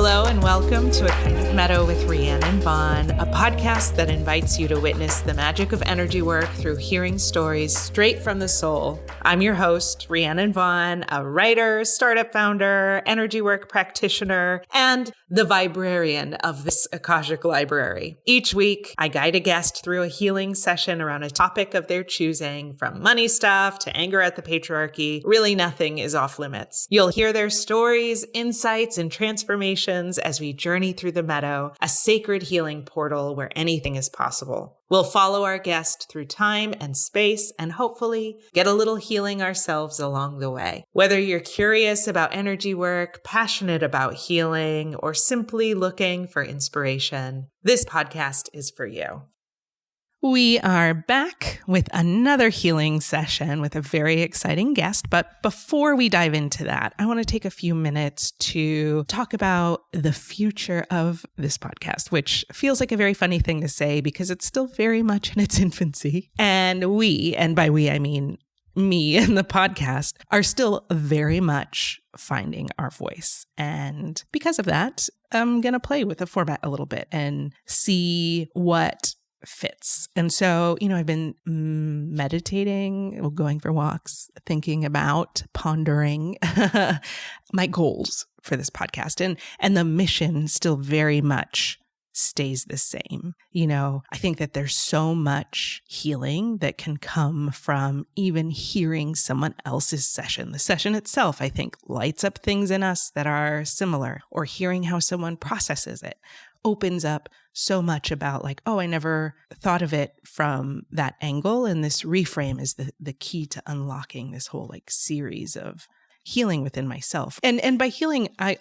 Hello and welcome to A Kind of Meadow with Rhiannon Vaughn, a podcast that invites you to witness the magic of energy work through hearing stories straight from the soul. I'm your host, Rhiannon Vaughn, a writer, startup founder, energy work practitioner, and the librarian of this Akashic library. Each week, I guide a guest through a healing session around a topic of their choosing, from money stuff to anger at the patriarchy. Really, nothing is off limits. You'll hear their stories, insights, and transformations as we journey through the meadow, a sacred healing portal where anything is possible. We'll follow our guest through time and space and hopefully get a little healing ourselves along the way. Whether you're curious about energy work, passionate about healing, or simply looking for inspiration, this podcast is for you. We are back with another healing session with a very exciting guest. But before we dive into that, I want to take a few minutes to talk about the future of this podcast, which feels like a very funny thing to say because it's still very much in its infancy. And by we, I mean me and the podcast, are still very much finding our voice. And because of that, I'm going to play with the format a little bit and see what fits. And so, I've been meditating, going for walks, thinking about, pondering my goals for this podcast. And the mission still very much stays the same. I think that there's so much healing that can come from even hearing someone else's session. The session itself, I think, lights up things in us that are similar, or hearing how someone processes it opens up so much about I never thought of it from that angle. And this reframe is the key to unlocking this whole series of healing within myself. And by healing, I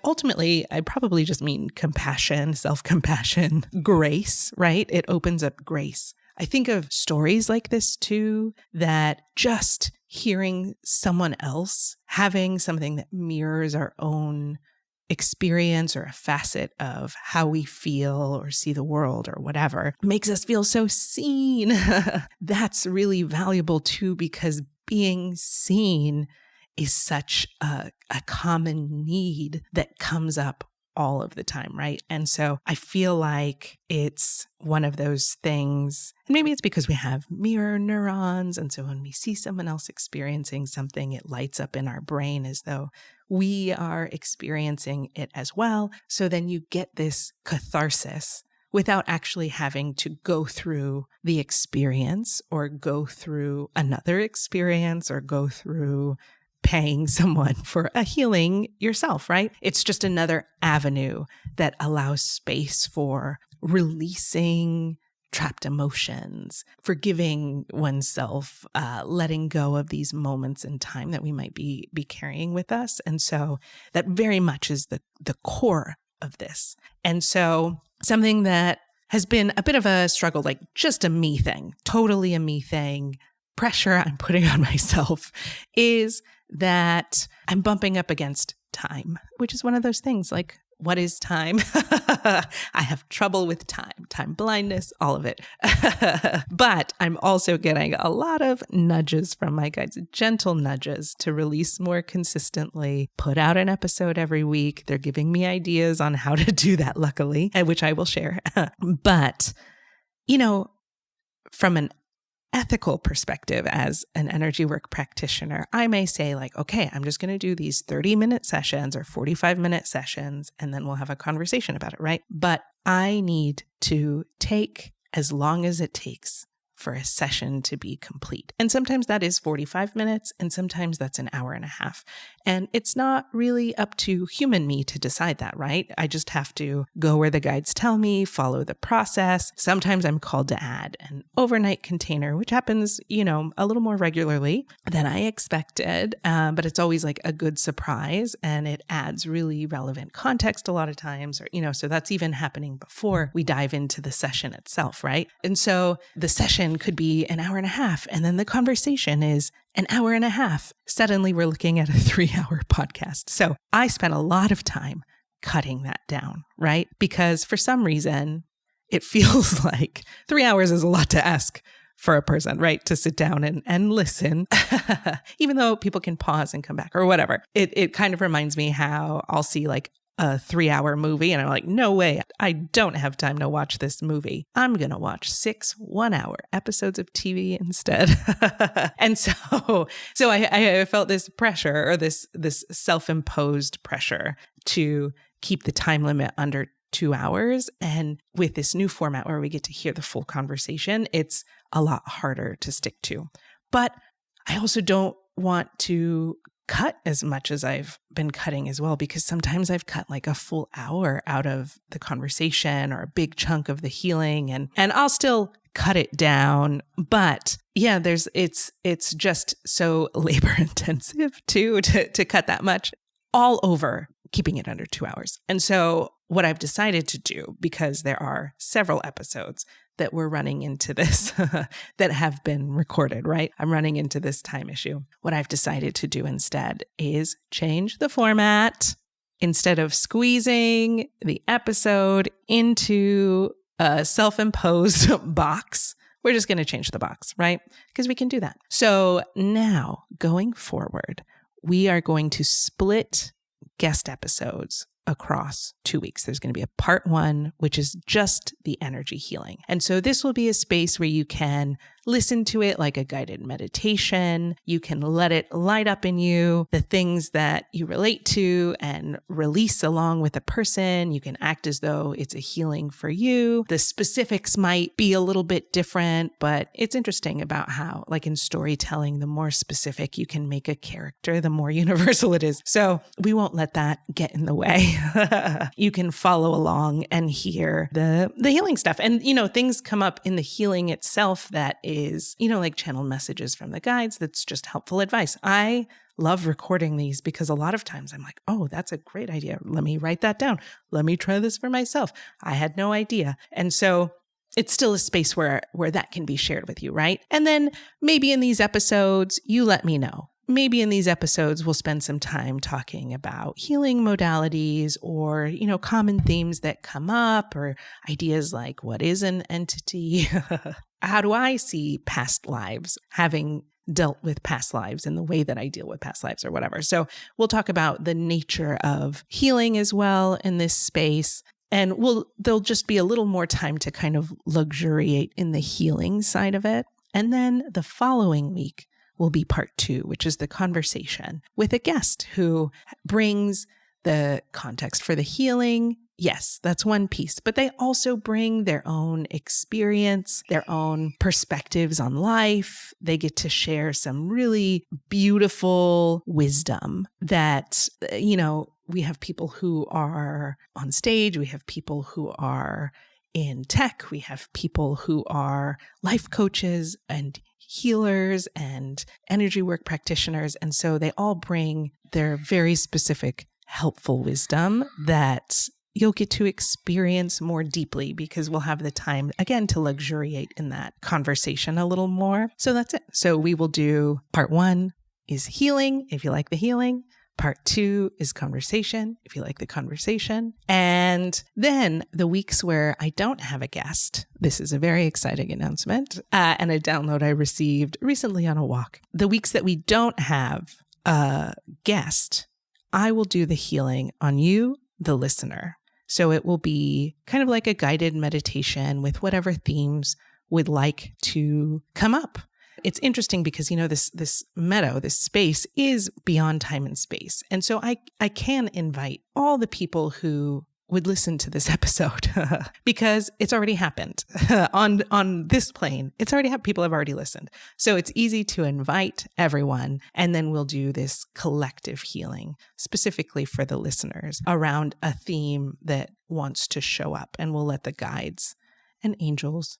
probably just mean compassion, self-compassion, grace, right? It opens up grace. I think of stories like this too, that just hearing someone else having something that mirrors our own experience or a facet of how we feel or see the world or whatever makes us feel so seen. That's really valuable too, because being seen is such a common need that comes up all of the time, right? And so I feel like it's one of those things, and maybe it's because we have mirror neurons. And so when we see someone else experiencing something, it lights up in our brain as though we are experiencing it as well. So then you get this catharsis without actually having to go through the experience or go through another experience or go through paying someone for a healing yourself, right? It's just another avenue that allows space for releasing trapped emotions, forgiving oneself, letting go of these moments in time that we might be carrying with us. And so that very much is the core of this. And so something that has been a bit of a struggle, just a me thing, totally a me thing, pressure I'm putting on myself, is that I'm bumping up against time, which is one of those things what is time? I have trouble with time blindness, all of it. But I'm also getting a lot of nudges from my guides, gentle nudges to release more consistently, put out an episode every week. They're giving me ideas on how to do that, luckily, which I will share. But, from an ethical perspective as an energy work practitioner, I may say okay, I'm just going to do these 30-minute sessions or 45-minute sessions, and then we'll have a conversation about it, right? But I need to take as long as it takes for a session to be complete. And sometimes that is 45 minutes, and sometimes that's an hour and a half. And it's not really up to human me to decide that, right? I just have to go where the guides tell me, follow the process. Sometimes I'm called to add an overnight container, which happens, a little more regularly than I expected. But it's always a good surprise, and it adds really relevant context a lot of times, or, so that's even happening before we dive into the session itself, right? And so the session could be an hour and a half, and then the conversation is an hour and a half. Suddenly we're looking at a 3-hour podcast. So I spent a lot of time cutting that down, right? Because for some reason, it feels like 3 hours is a lot to ask for a person, right? To sit down and listen, even though people can pause and come back or whatever. It kind of reminds me how I'll see a 3-hour movie. And I'm like, no way, I don't have time to watch this movie. I'm going to watch 6 1-hour episodes of TV instead. And so I felt this pressure, or this self-imposed pressure to keep the time limit under 2 hours. And with this new format where we get to hear the full conversation, it's a lot harder to stick to. But I also don't want to cut as much as I've been cutting as well, because sometimes I've cut like a full hour out of the conversation or a big chunk of the healing, and I'll still cut it down. But yeah, it's just so labor intensive too to cut that much, all over keeping it under 2 hours. And so what I've decided to do, because there are several episodes that we're running into this that have been recorded, right? I'm running into this time issue. What I've decided to do instead is change the format. Instead of squeezing the episode into a self-imposed box, we're just going to change the box, right? Because we can do that. So now, going forward, we are going to split guest episodes across 2 weeks. There's going to be a part 1, which is just the energy healing. And so this will be a space where you can listen to it like a guided meditation. You can let it light up in you the things that you relate to and release along with the person. You can act as though it's a healing for you. The specifics might be a little bit different, but it's interesting about how, like in storytelling, the more specific you can make a character, the more universal it is. So we won't let that get in the way. You can follow along and hear the healing stuff. And, things come up in the healing itself that is, like channeled messages from the guides. That's just helpful advice. I love recording these because a lot of times I'm like, oh, that's a great idea. Let me write that down. Let me try this for myself. I had no idea. And so it's still a space where that can be shared with you, right? And then maybe in these episodes, you let me know. Maybe in these episodes, we'll spend some time talking about healing modalities or, common themes that come up, or ideas like, what is an entity? How do I see past lives, having dealt with past lives in the way that I deal with past lives, or whatever. So we'll talk about the nature of healing as well in this space. And there'll just be a little more time to kind of luxuriate in the healing side of it. And then the following week will be part 2, which is the conversation with a guest who brings the context for the healing. Yes, that's one piece, but they also bring their own experience, their own perspectives on life. They get to share some really beautiful wisdom that, we have people who are on stage. We have people who are in tech. We have people who are life coaches and healers and energy work practitioners. And so they all bring their very specific, helpful wisdom that you'll get to experience more deeply, because we'll have the time, again, to luxuriate in that conversation a little more. So that's it. So we will do part 1 is healing, if you like the healing. Part 2 is conversation, if you like the conversation. And then the weeks where I don't have a guest, this is a very exciting announcement, and a download I received recently on a walk. The weeks that we don't have a guest, I will do the healing on you, the listener. So it will be kind of like a guided meditation with whatever themes would like to come up. It's interesting because, this meadow, this space is beyond time and space. And so I can invite all the people who would listen to this episode because it's already happened on this plane. It's already happened. People have already listened. So it's easy to invite everyone. And then we'll do this collective healing specifically for the listeners around a theme that wants to show up. And we'll let the guides and angels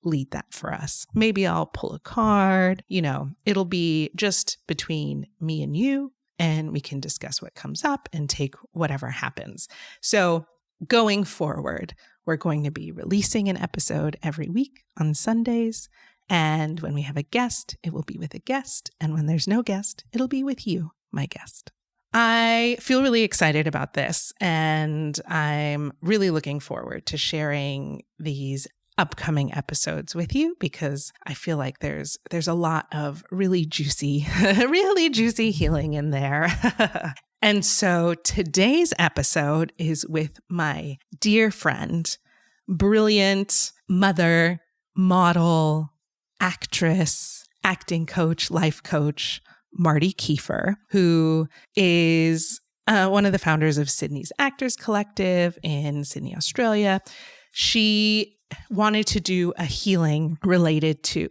lead that for us. Maybe I'll pull a card, it'll be just between me and you, and we can discuss what comes up and take whatever happens. So going forward, we're going to be releasing an episode every week on Sundays. And when we have a guest, it will be with a guest. And when there's no guest, it'll be with you, my guest. I feel really excited about this, and I'm really looking forward to sharing these upcoming episodes with you, because I feel like there's a lot of really juicy healing in there. And so today's episode is with my dear friend, brilliant mother, model, actress, acting coach, life coach, Marti Keefer, who is one of the founders of Sydney's Actors Collective in Sydney, Australia. She wanted to do a healing related to,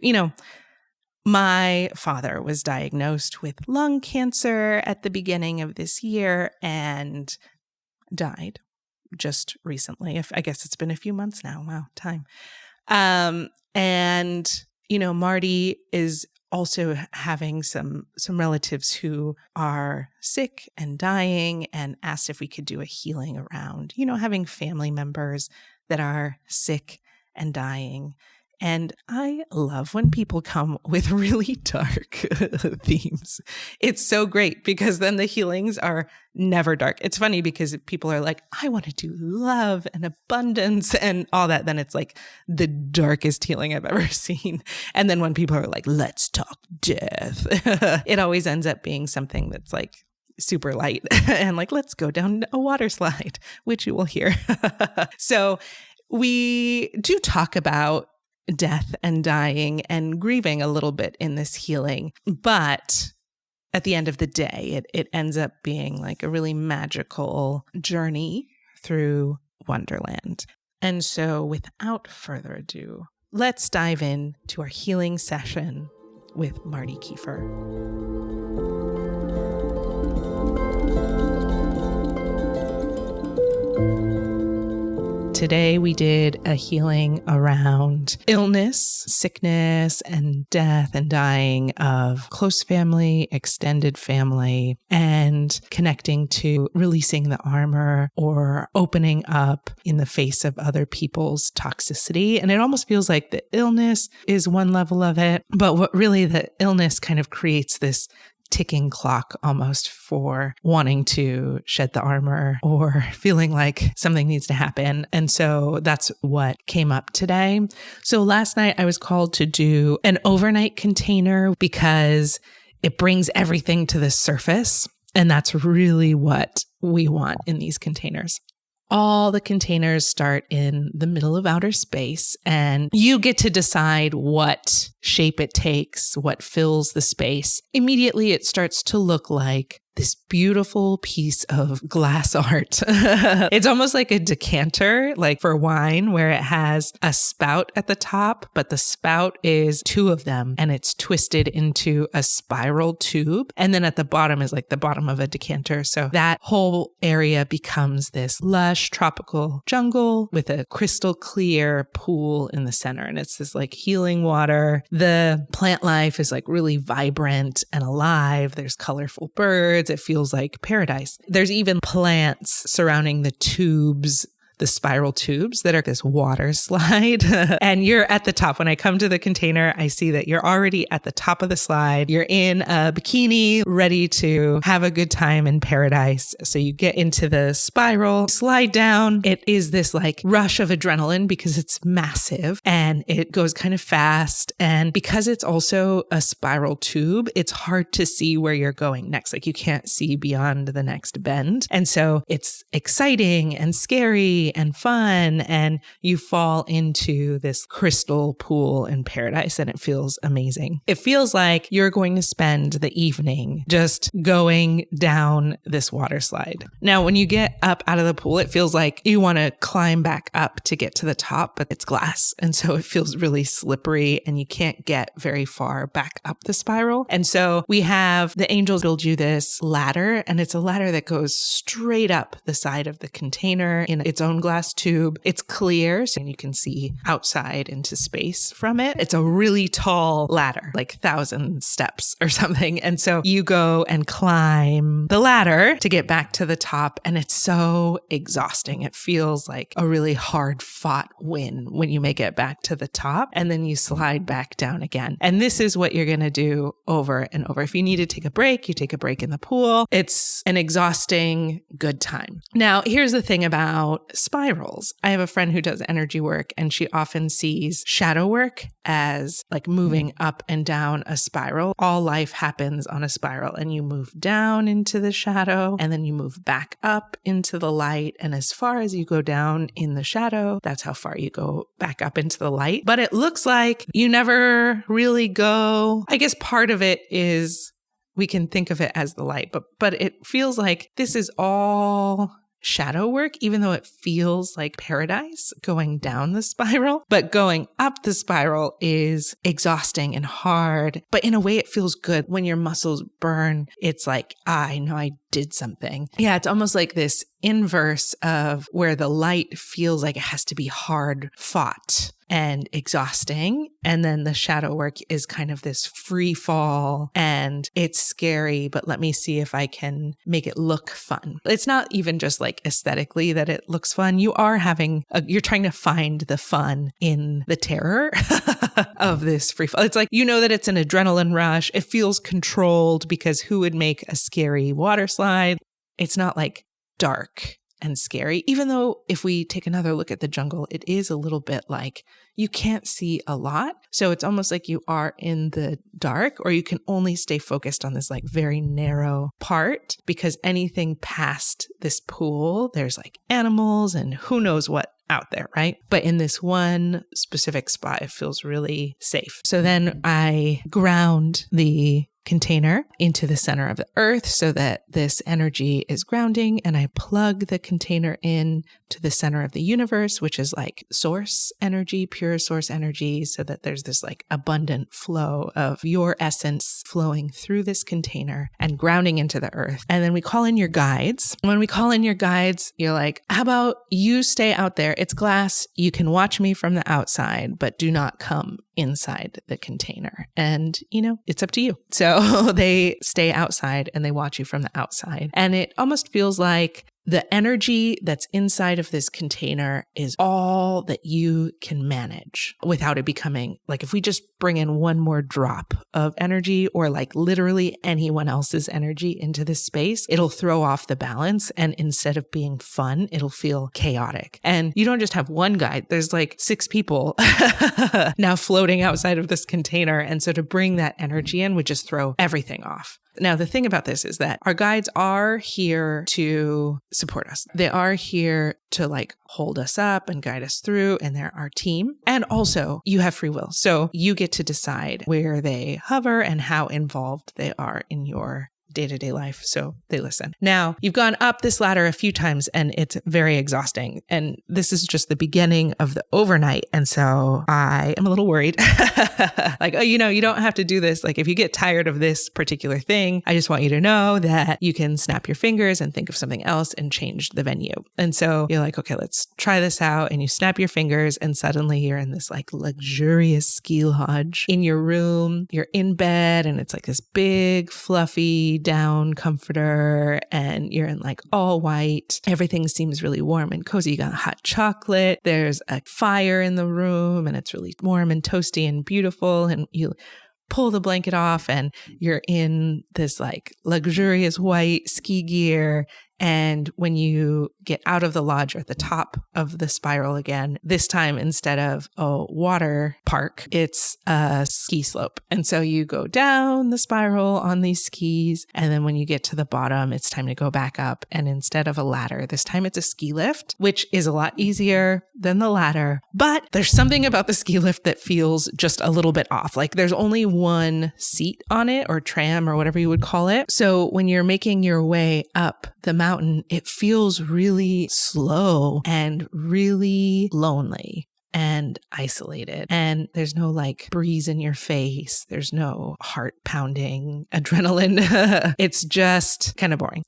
my father was diagnosed with lung cancer at the beginning of this year and died just recently. I guess it's been a few months now. Wow, time. Marti is also having some relatives who are sick and dying, and asked if we could do a healing around, having family members that are sick and dying. And I love when people come with really dark themes. It's so great because then the healings are never dark. It's funny because people are like, I want to do love and abundance and all that. Then it's like the darkest healing I've ever seen. And then when people are like, let's talk death, it always ends up being something that's like super light and like, let's go down a water slide, which you will hear. So we do talk about death and dying and grieving a little bit in this healing. But at the end of the day, it ends up being like a really magical journey through Wonderland. And so without further ado, let's dive in to our healing session with Marti Keefer. Today, we did a healing around illness, sickness, and death and dying of close family, extended family, and connecting to releasing the armor or opening up in the face of other people's toxicity. And it almost feels like the illness is one level of it, but what really the illness kind of creates this ticking clock almost for wanting to shed the armor or feeling like something needs to happen. And so that's what came up today. So last night I was called to do an overnight container because it brings everything to the surface. And that's really what we want in these containers. All the containers start in the middle of outer space, and you get to decide what shape it takes, what fills the space. Immediately, it starts to look like this beautiful piece of glass art. It's almost like a decanter, like for wine, where it has a spout at the top, but the spout is two of them and it's twisted into a spiral tube. And then at the bottom is like the bottom of a decanter. So that whole area becomes this lush tropical jungle with a crystal clear pool in the center. And it's this like healing water. The plant life is like really vibrant and alive. There's colorful birds. It feels like paradise. There's even plants surrounding the tubes, the spiral tubes that are this water slide. And you're at the top. When I come to the container, I see that you're already at the top of the slide. You're in a bikini, ready to have a good time in paradise. So you get into the spiral, slide down. It is this like rush of adrenaline because it's massive and it goes kind of fast. And because it's also a spiral tube, it's hard to see where you're going next. Like you can't see beyond the next bend. And so it's exciting and scary and fun, and you fall into this crystal pool in paradise, and it feels amazing. It feels like you're going to spend the evening just going down this water slide. Now, when you get up out of the pool, it feels like you want to climb back up to get to the top, but it's glass. And so it feels really slippery and you can't get very far back up the spiral. And so we have the angels build you this ladder, and it's a ladder that goes straight up the side of the container in its own glass tube. It's clear, so you can see outside into space from it. It's a really tall ladder, like 1,000 steps or something. And so you go and climb the ladder to get back to the top, and it's so exhausting. It feels like a really hard fought win when you make it back to the top, and then you slide back down again. And this is what you're going to do over and over. If you need to take a break, you take a break in the pool. It's an exhausting, good time. Now, here's the thing about spirals. I have a friend who does energy work, and she often sees shadow work as like moving up and down a spiral. All life happens on a spiral, and you move down into the shadow, and then you move back up into the light. And as far as you go down in the shadow, that's how far you go back up into the light. But it looks like you never really go. I guess part of it is we can think of it as the light, but it feels like this is all shadow work, even though it feels like paradise going down the spiral. But going up the spiral is exhausting and hard, but in a way it feels good. When your muscles burn, it's like, I know I did something. Yeah, it's almost like this inverse of where the light feels like it has to be hard fought and exhausting. And then the shadow work is kind of this free fall, and it's scary, but let me see if I can make it look fun. It's not even just like aesthetically that it looks fun. You're trying to find the fun in the terror of this free fall. It's like, you know that it's an adrenaline rush. It feels controlled because who would make a scary water slide? It's not like dark and scary, even though if we take another look at the jungle, it is a little bit like you can't see a lot. So it's almost like you are in the dark, or you can only stay focused on this like very narrow part, because anything past this pool, there's like animals and who knows what out there, right? But in this one specific spot, it feels really safe. So then I ground the container into the center of the earth so that this energy is grounding, and I plug the container in to the center of the universe, which is like source energy, pure source energy, so that there's this like abundant flow of your essence flowing through this container and grounding into the earth. And then we call in your guides. When we call in your guides, you're like, how about you stay out there? It's glass. You can watch me from the outside, but do not come inside the container. And, it's up to you. So they stay outside and they watch you from the outside. And it almost feels like the energy that's inside of this container is all that you can manage without it becoming like, if we just bring in one more drop of energy or like literally anyone else's energy into this space, it'll throw off the balance. And instead of being fun, it'll feel chaotic. And you don't just have one guide. There's like 6 people now floating outside of this container. And so to bring that energy in would just throw everything off. Now, the thing about this is that our guides are here to support us. They are here to like hold us up and guide us through, and they're our team. And also you have free will. So you get to decide where they hover and how involved they are in your day-to-day life. So they listen. Now, you've gone up this ladder a few times and it's very exhausting. And this is just the beginning of the overnight. And so I am a little worried. Like, oh, you don't have to do this. Like, if you get tired of this particular thing, I just want you to know that you can snap your fingers and think of something else and change the venue. And so you're like, okay, let's try this out. And you snap your fingers and suddenly you're in this like luxurious ski lodge in your room. You're in bed and it's like this big, fluffy down comforter, and you're in like all white. Everything seems really warm and cozy. You got hot chocolate. There's a fire in the room and it's really warm and toasty and beautiful. And you pull the blanket off and you're in this like luxurious white ski gear. And when you get out of the lodge or at the top of the spiral again, this time instead of a water park, it's a ski slope. And so you go down the spiral on these skis. And then when you get to the bottom, it's time to go back up. And instead of a ladder, this time it's a ski lift, which is a lot easier than the ladder. But there's something about the ski lift that feels just a little bit off. Like there's only one seat on it, or tram or whatever you would call it. So when you're making your way up the mountain, it feels really slow and really lonely and isolated. And there's no like breeze in your face. There's no heart pounding adrenaline. It's just kind of boring,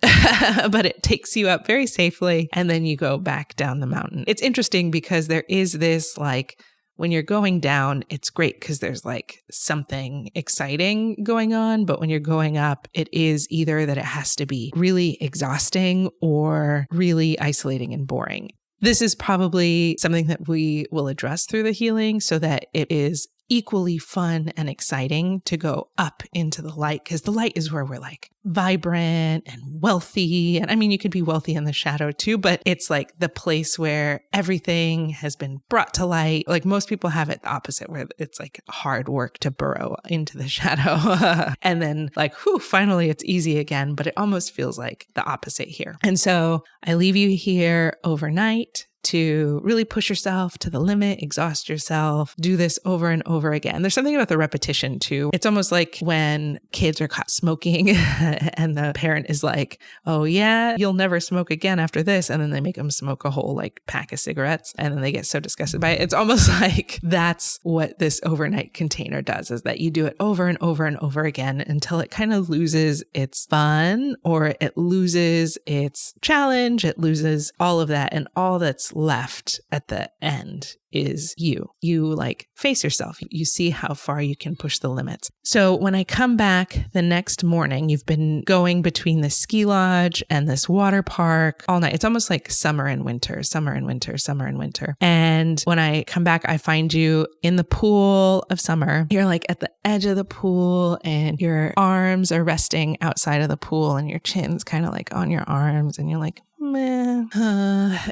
but it takes you up very safely. And then you go back down the mountain. It's interesting because there is this like, when you're going down, it's great because there's like something exciting going on. But when you're going up, it is either that it has to be really exhausting or really isolating and boring. This is probably something that we will address through the healing so that it is equally fun and exciting to go up into the light, because the light is where we're like, vibrant and wealthy. And I mean, you could be wealthy in the shadow too, but it's like the place where everything has been brought to light. Like most people have it the opposite, where it's like hard work to burrow into the shadow. And then like, whew, finally it's easy again. But it almost feels like the opposite here. And so I leave you here overnight to really push yourself to the limit, exhaust yourself, do this over and over again. There's something about the repetition too. It's almost like when kids are caught smoking and the parent is like, oh yeah, you'll never smoke again after this. And then they make them smoke a whole like pack of cigarettes and then they get so disgusted by it. It's almost like that's what this overnight container does, is that you do it over and over and over again until it kind of loses its fun or it loses its challenge. It loses all of that, and all that's left at the end is you. You like face yourself. You see how far you can push the limits. So when I come back the next morning, you've been going between the ski lodge and this water park all night. It's almost like summer and winter, summer and winter, summer and winter. And when I come back, I find you in the pool of summer. You're like at the edge of the pool and your arms are resting outside of the pool and your chin's kind of like on your arms and you're like,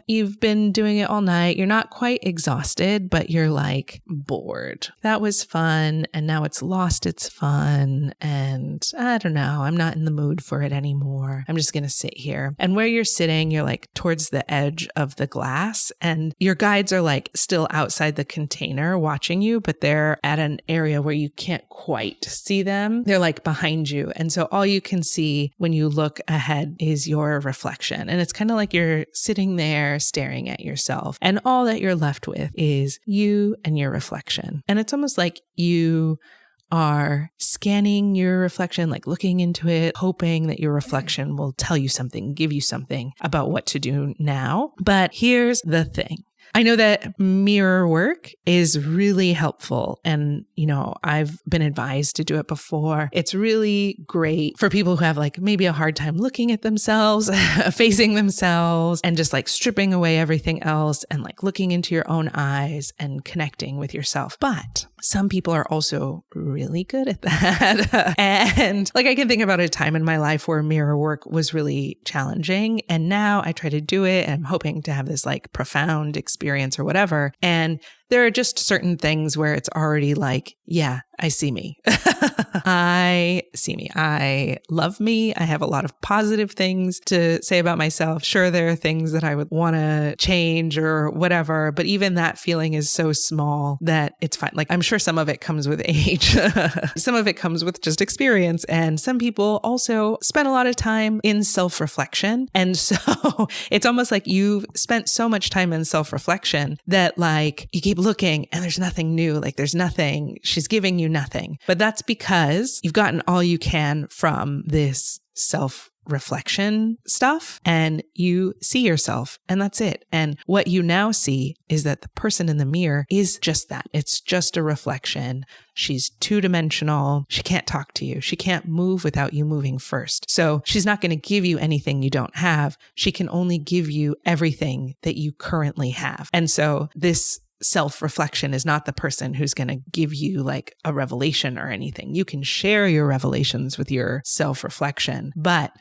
you've been doing it all night. You're not quite exhausted, but you're like bored. That was fun. And now it's lost its fun. And I don't know, I'm not in the mood for it anymore. I'm just going to sit here. And where you're sitting, you're like towards the edge of the glass and your guides are like still outside the container watching you, but they're at an area where you can't quite see them. They're like behind you. And so all you can see when you look ahead is your reflection. And it's kind of like you're sitting there staring at yourself and all that you're left with is you and your reflection. And it's almost like you are scanning your reflection, like looking into it, hoping that your reflection will tell you something, give you something about what to do now. But here's the thing. I know that mirror work is really helpful. And, you know, I've been advised to do it before. It's really great for people who have like maybe a hard time looking at themselves, facing themselves and just like stripping away everything else and like looking into your own eyes and connecting with yourself. But some people are also really good at that. And like I can think about a time in my life where mirror work was really challenging. And now I try to do it and I'm hoping to have this like profound experience or whatever. And there are just certain things where it's already like, yeah, I see me. I see me. I love me. I have a lot of positive things to say about myself. Sure, there are things that I would want to change or whatever, but even that feeling is so small that it's fine. Like I'm sure some of it comes with age. Some of it comes with just experience. And some people also spend a lot of time in self-reflection. And so it's almost like you've spent so much time in self-reflection that like you keep looking and there's nothing new. Like there's nothing. She's giving you nothing. But that's because you've gotten all you can from this self-reflection stuff and you see yourself and that's it. And what you now see is that the person in the mirror is just that. It's just a reflection. She's two-dimensional. She can't talk to you. She can't move without you moving first. So she's not going to give you anything you don't have. She can only give you everything that you currently have. And so this self-reflection is not the person who's going to give you like a revelation or anything. You can share your revelations with your self-reflection, but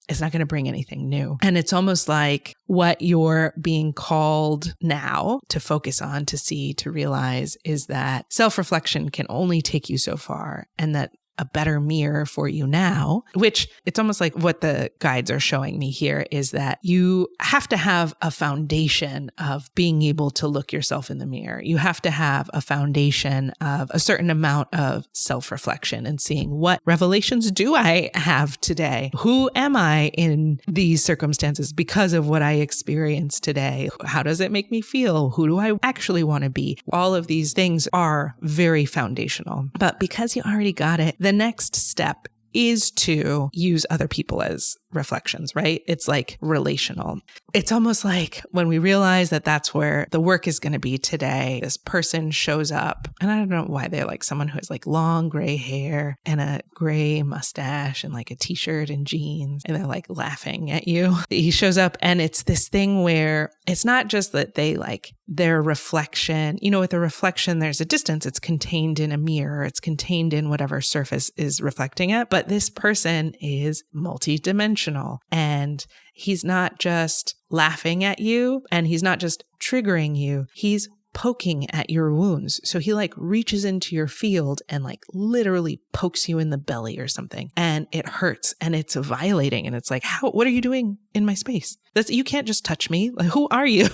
it's not going to bring anything new. And it's almost like what you're being called now to focus on, to see, to realize is that self-reflection can only take you so far, and that a better mirror for you now, which it's almost like what the guides are showing me here is that you have to have a foundation of being able to look yourself in the mirror. You have to have a foundation of a certain amount of self-reflection and seeing what revelations do I have today? Who am I in these circumstances because of what I experienced today? How does it make me feel? Who do I actually want to be? All of these things are very foundational, but because you already got it, the next step is to use other people as reflections, right? It's like relational. It's almost like when we realize that that's where the work is going to be today, this person shows up, and I don't know why they're like someone who has like long gray hair and a gray mustache and like a t-shirt and jeans, and they're like laughing at you. He shows up and it's this thing where it's not just that they like their reflection, you know, with a reflection, there's a distance. It's contained in a mirror. It's contained in whatever surface is reflecting it, but But this person is multidimensional, and he's not just laughing at you, and he's not just triggering you. He's poking at your wounds. So he like reaches into your field and like literally pokes you in the belly or something, and it hurts and it's violating. And it's like, what are you doing in my space? You can't just touch me. Like, who are you?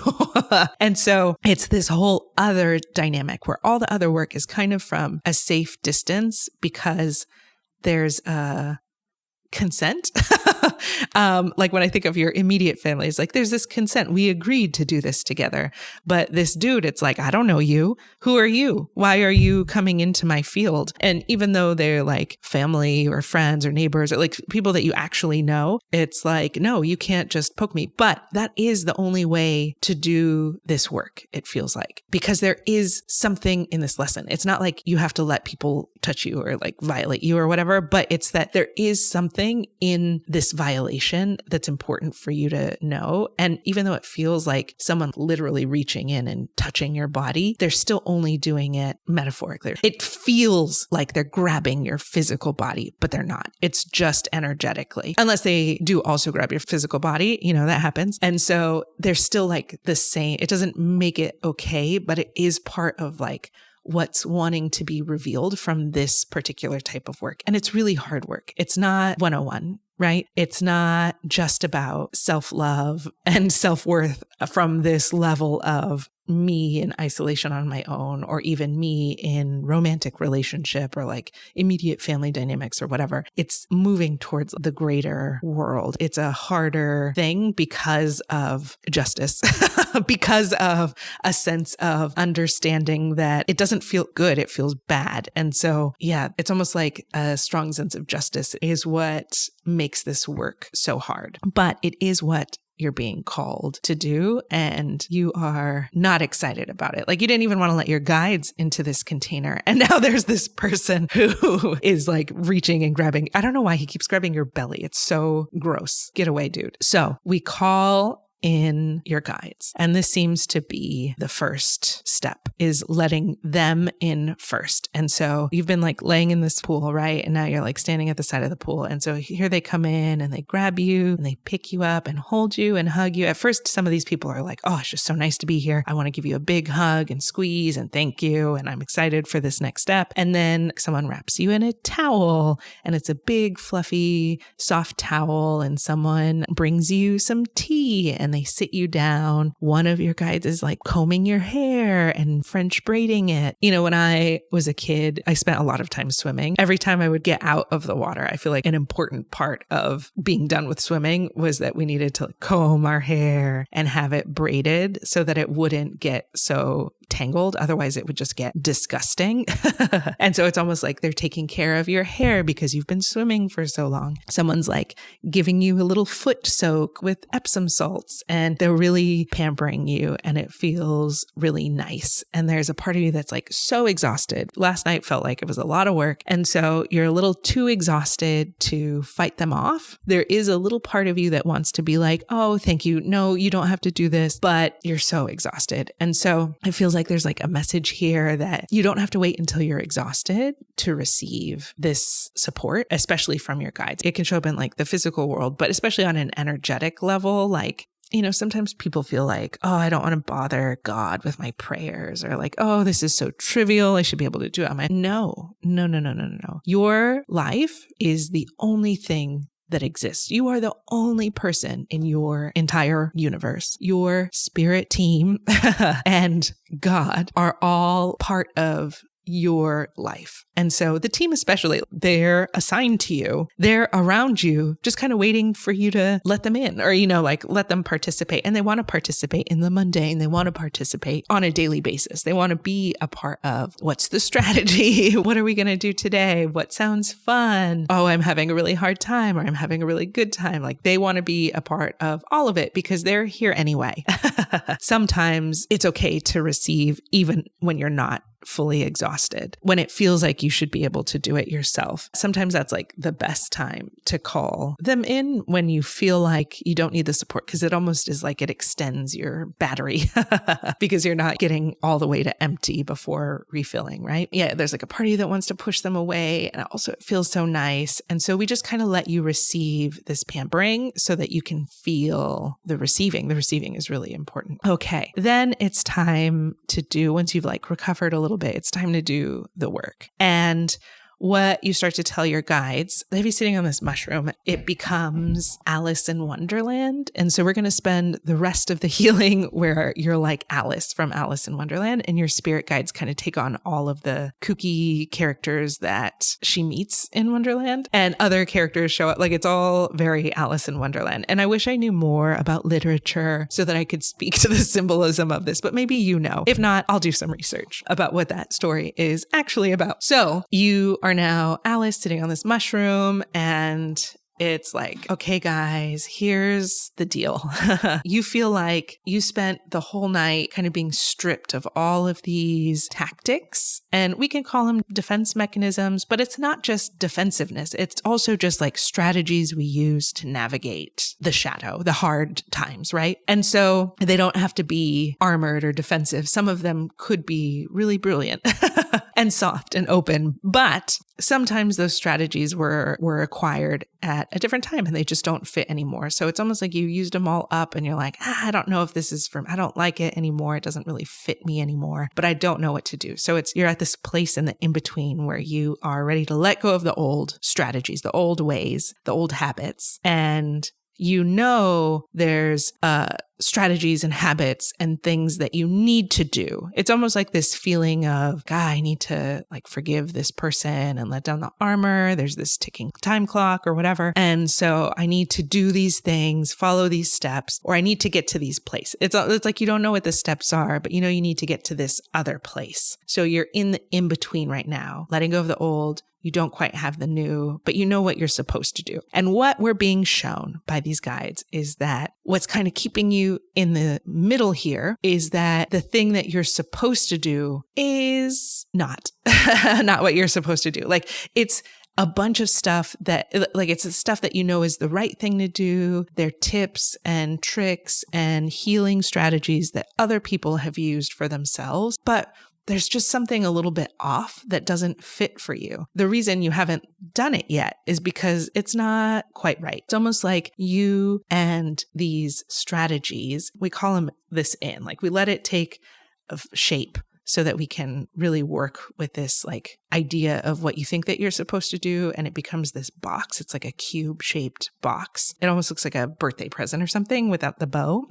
And so it's this whole other dynamic where all the other work is kind of from a safe distance because there's a consent. Like when I think of your immediate family, it's like, there's this consent. We agreed to do this together. But this dude, it's like, I don't know you. Who are you? Why are you coming into my field? And even though they're like family or friends or neighbors or like people that you actually know, it's like, no, you can't just poke me. But that is the only way to do this work, it feels like, because there is something in this lesson. It's not like you have to let people touch you or like violate you or whatever, but it's that there is something in this violation that's important for you to know. And even though it feels like someone literally reaching in and touching your body, they're still only doing it metaphorically. It feels like they're grabbing your physical body, but they're not. It's just energetically, unless they do also grab your physical body, that happens. And so they're still like the same. It doesn't make it okay, but it is part of like what's wanting to be revealed from this particular type of work. And it's really hard work. It's not 101, right? It's not just about self-love and self-worth from this level of me in isolation on my own, or even me in romantic relationship or like immediate family dynamics or whatever. It's moving towards the greater world. It's a harder thing because of justice, because of a sense of understanding that it doesn't feel good. It feels bad. And so, yeah, it's almost like a strong sense of justice is what makes this work so hard. But it is what you're being called to do, and you are not excited about it. Like, you didn't even want to let your guides into this container. And now there's this person who is like reaching and grabbing. I don't know why he keeps grabbing your belly. It's so gross. Get away, dude. So we call in your guides. And this seems to be the first step, is letting them in first. And so you've been like laying in this pool, right? And now you're like standing at the side of the pool. And so here they come in and they grab you and they pick you up and hold you and hug you. At first, some of these people are like, oh, it's just so nice to be here. I want to give you a big hug and squeeze and thank you. And I'm excited for this next step. And then someone wraps you in a towel, and it's a big, fluffy, soft towel. And someone brings you some tea and they sit you down. One of your guides is like combing your hair and French braiding it. When I was a kid, I spent a lot of time swimming. Every time I would get out of the water, I feel like an important part of being done with swimming was that we needed to comb our hair and have it braided so that it wouldn't get so tangled. Otherwise, it would just get disgusting. And so it's almost like they're taking care of your hair because you've been swimming for so long. Someone's like giving you a little foot soak with Epsom salts, and they're really pampering you, and it feels really nice. And there's a part of you that's like so exhausted. Last night felt like it was a lot of work. And so you're a little too exhausted to fight them off. There is a little part of you that wants to be like, oh, thank you. No, you don't have to do this, but you're so exhausted. And so it feels like there's like a message here that you don't have to wait until you're exhausted to receive this support, especially from your guides. It can show up in like the physical world, but especially on an energetic level, like, sometimes people feel like, oh, I don't want to bother God with my prayers, or like, oh, this is so trivial. I should be able to do it on my. No. Your life is the only thing that exists. You are the only person in your entire universe. Your spirit team and God are all part of your life. And so the team especially, they're assigned to you. They're around you, just kind of waiting for you to let them in, or, like let them participate. And they want to participate in the mundane. They want to participate on a daily basis. They want to be a part of what's the strategy? What are we going to do today? What sounds fun? Oh, I'm having a really hard time, or I'm having a really good time. Like, they want to be a part of all of it because they're here anyway. Sometimes it's okay to receive even when you're not fully exhausted, when it feels like you should be able to do it yourself. Sometimes that's like the best time to call them in, when you feel like you don't need the support, because it almost is like it extends your battery because you're not getting all the way to empty before refilling, right? Yeah, there's like a party that wants to push them away, and also it feels so nice. And so we just kind of let you receive this pampering so that you can feel the receiving. The receiving is really important. Okay, then it's time to do, once you've like recovered a little bit, it's time to do the work. And what you start to tell your guides, they have you sitting on this mushroom, it becomes Alice in Wonderland. And so we're going to spend the rest of the healing where you're like Alice from Alice in Wonderland, and your spirit guides kind of take on all of the kooky characters that she meets in Wonderland, and other characters show up. Like, it's all very Alice in Wonderland. And I wish I knew more about literature so that I could speak to the symbolism of this, but maybe you know. If not, I'll do some research about what that story is actually about. So you are now Alice sitting on this mushroom, and it's like, okay, guys, here's the deal. You feel like you spent the whole night kind of being stripped of all of these tactics, and we can call them defense mechanisms, but it's not just defensiveness. It's also just like strategies we use to navigate the shadow, the hard times, right? And so they don't have to be armored or defensive. Some of them could be really brilliant and soft and open, but sometimes those strategies were acquired at a different time and they just don't fit anymore. So it's almost like you used them all up and you're like, I don't know if this is I don't like it anymore. It doesn't really fit me anymore, but I don't know what to do. So you're at this place in the in-between where you are ready to let go of the old strategies, the old ways, the old habits, and you know there's strategies and habits and things that you need to do. It's almost like this feeling of, God, I need to like forgive this person and let down the armor. There's this ticking time clock or whatever. And so I need to do these things, follow these steps, or I need to get to these places. It's like you don't know what the steps are, but you know you need to get to this other place. So you're in the in-between right now, letting go of the old. You don't quite have the new, but you know what you're supposed to do. And what we're being shown by these guides is that what's kind of keeping you in the middle here is that the thing that you're supposed to do is not what you're supposed to do. Like, it's a bunch of stuff that, like, it's the stuff that you know is the right thing to do. They're tips and tricks and healing strategies that other people have used for themselves, but there's just something a little bit off that doesn't fit for you. The reason you haven't done it yet is because it's not quite right. It's almost like you and these strategies, we call them this in, like we let it take shape so that we can really work with this like idea of what you think that you're supposed to do. And it becomes this box. It's like a cube shaped box. It almost looks like a birthday present or something without the bow.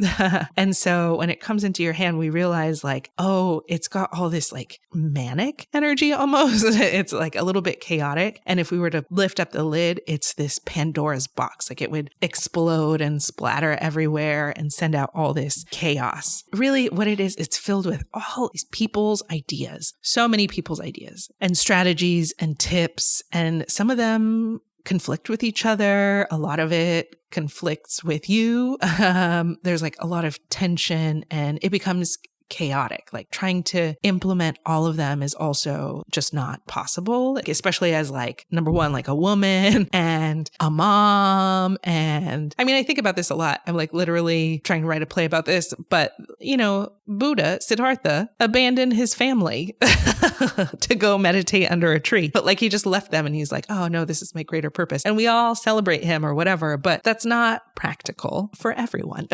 And so when it comes into your hand, we realize like, oh, it's got all this like manic energy almost. It's like a little bit chaotic. And if we were to lift up the lid, it's this Pandora's box. Like it would explode and splatter everywhere and send out all this chaos. Really what it is, it's filled with all these people's ideas, so many people's ideas and strategies and tips. And some of them conflict with each other. A lot of it conflicts with you. There's like a lot of tension and it becomes chaotic. Like trying to implement all of them is also just not possible, like, especially as like, number one, like a woman and a mom. And I mean, I think about this a lot. I'm like literally trying to write a play about this, but you know, Buddha, Siddhartha, abandoned his family to go meditate under a tree. But like he just left them and he's like, oh no, this is my greater purpose. And we all celebrate him or whatever, but that's not practical for everyone.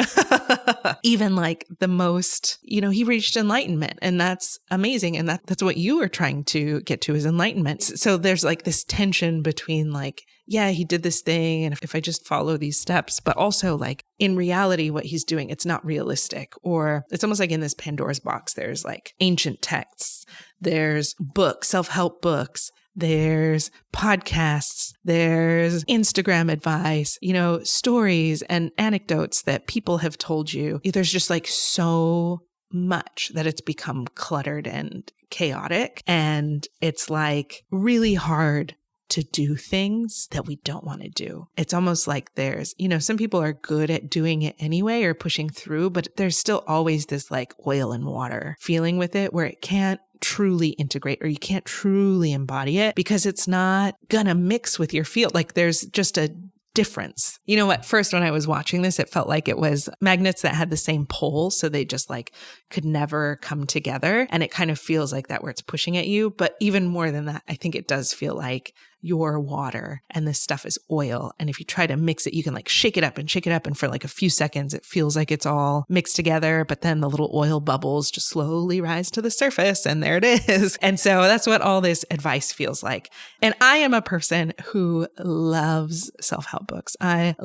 Even like the most, you know, he reached enlightenment and that's amazing. And that's what you are trying to get to is enlightenment. So there's like this tension between like, yeah, he did this thing. And if I just follow these steps, but also like in reality, what he's doing, it's not realistic. Or it's almost like in this Pandora's box, there's like ancient texts, there's books, self-help books, there's podcasts, there's Instagram advice, you know, stories and anecdotes that people have told you. There's just like so much that it's become cluttered and chaotic. And it's like really hard to do things that we don't want to do. It's almost like there's, you know, some people are good at doing it anyway or pushing through, but there's still always this like oil and water feeling with it where it can't truly integrate or you can't truly embody it because it's not gonna mix with your field. Like there's just a difference. You know, at first when I was watching this, it felt like it was magnets that had the same pole. So they just like could never come together. And it kind of feels like that where it's pushing at you. But even more than that, I think it does feel like you're water and this stuff is oil. And if you try to mix it, you can like shake it up. And for like a few seconds, it feels like it's all mixed together. But then the little oil bubbles just slowly rise to the surface and there it is. And so that's what all this advice feels like. And I am a person who loves self-help books. I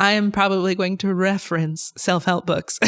am probably going to reference self-help books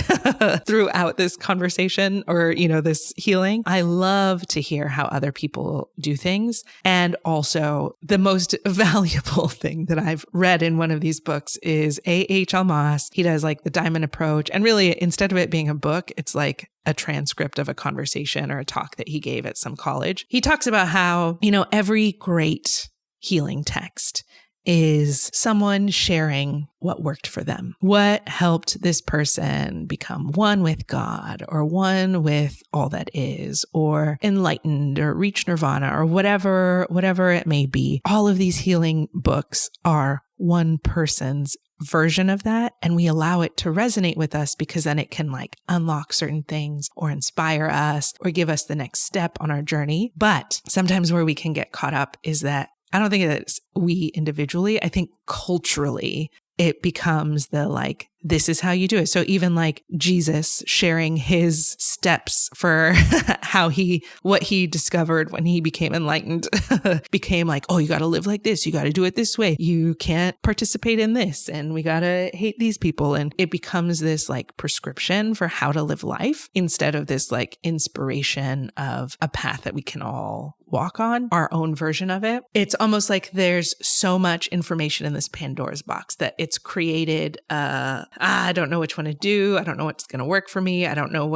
throughout this conversation or, you know, this healing. I love to hear how other people do things. And also the most valuable thing that I've read in one of these books is A.H. Almas. He does like the diamond approach. And really, instead of it being a book, it's like a transcript of a conversation or a talk that he gave at some college. He talks about how, you know, every great healing text is someone sharing what worked for them, what helped this person become one with God or one with all that is, or enlightened or reach nirvana or whatever it may be. All of these healing books are one person's version of that. And we allow it to resonate with us because then it can like unlock certain things or inspire us or give us the next step on our journey. But sometimes where we can get caught up is that I don't think it's we individually. I think culturally, it becomes the like, this is how you do it. So even like Jesus sharing his steps for what he discovered when he became enlightened became like, oh, you got to live like this. You got to do it this way. You can't participate in this. And we got to hate these people. And it becomes this like prescription for how to live life instead of this like inspiration of a path that we can all walk on, our own version of it. It's almost like there's so much information in this Pandora's box that it's created I don't know which one to do. I don't know what's going to work for me. I don't know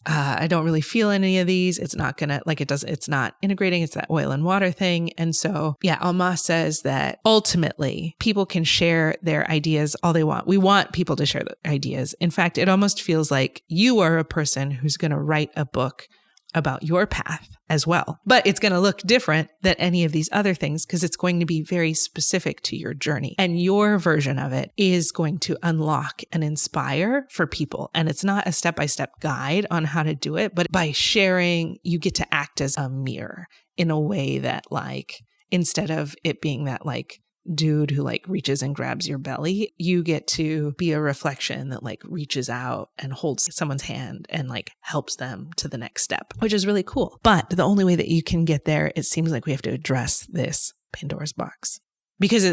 I don't really feel any of these. It's not going to, it's not integrating. It's that oil and water thing. And so, yeah, Alma says that ultimately people can share their ideas all they want. We want people to share their ideas. In fact, it almost feels like you are a person who's going to write a book about your path as well. But it's going to look different than any of these other things because it's going to be very specific to your journey. And your version of it is going to unlock and inspire for people. And it's not a step-by-step guide on how to do it, but by sharing, you get to act as a mirror in a way that like, instead of it being that like dude who like reaches and grabs your belly, you get to be a reflection that like reaches out and holds someone's hand and like helps them to the next step, which is really cool. But the only way that you can get there, it seems like we have to address this Pandora's box. Because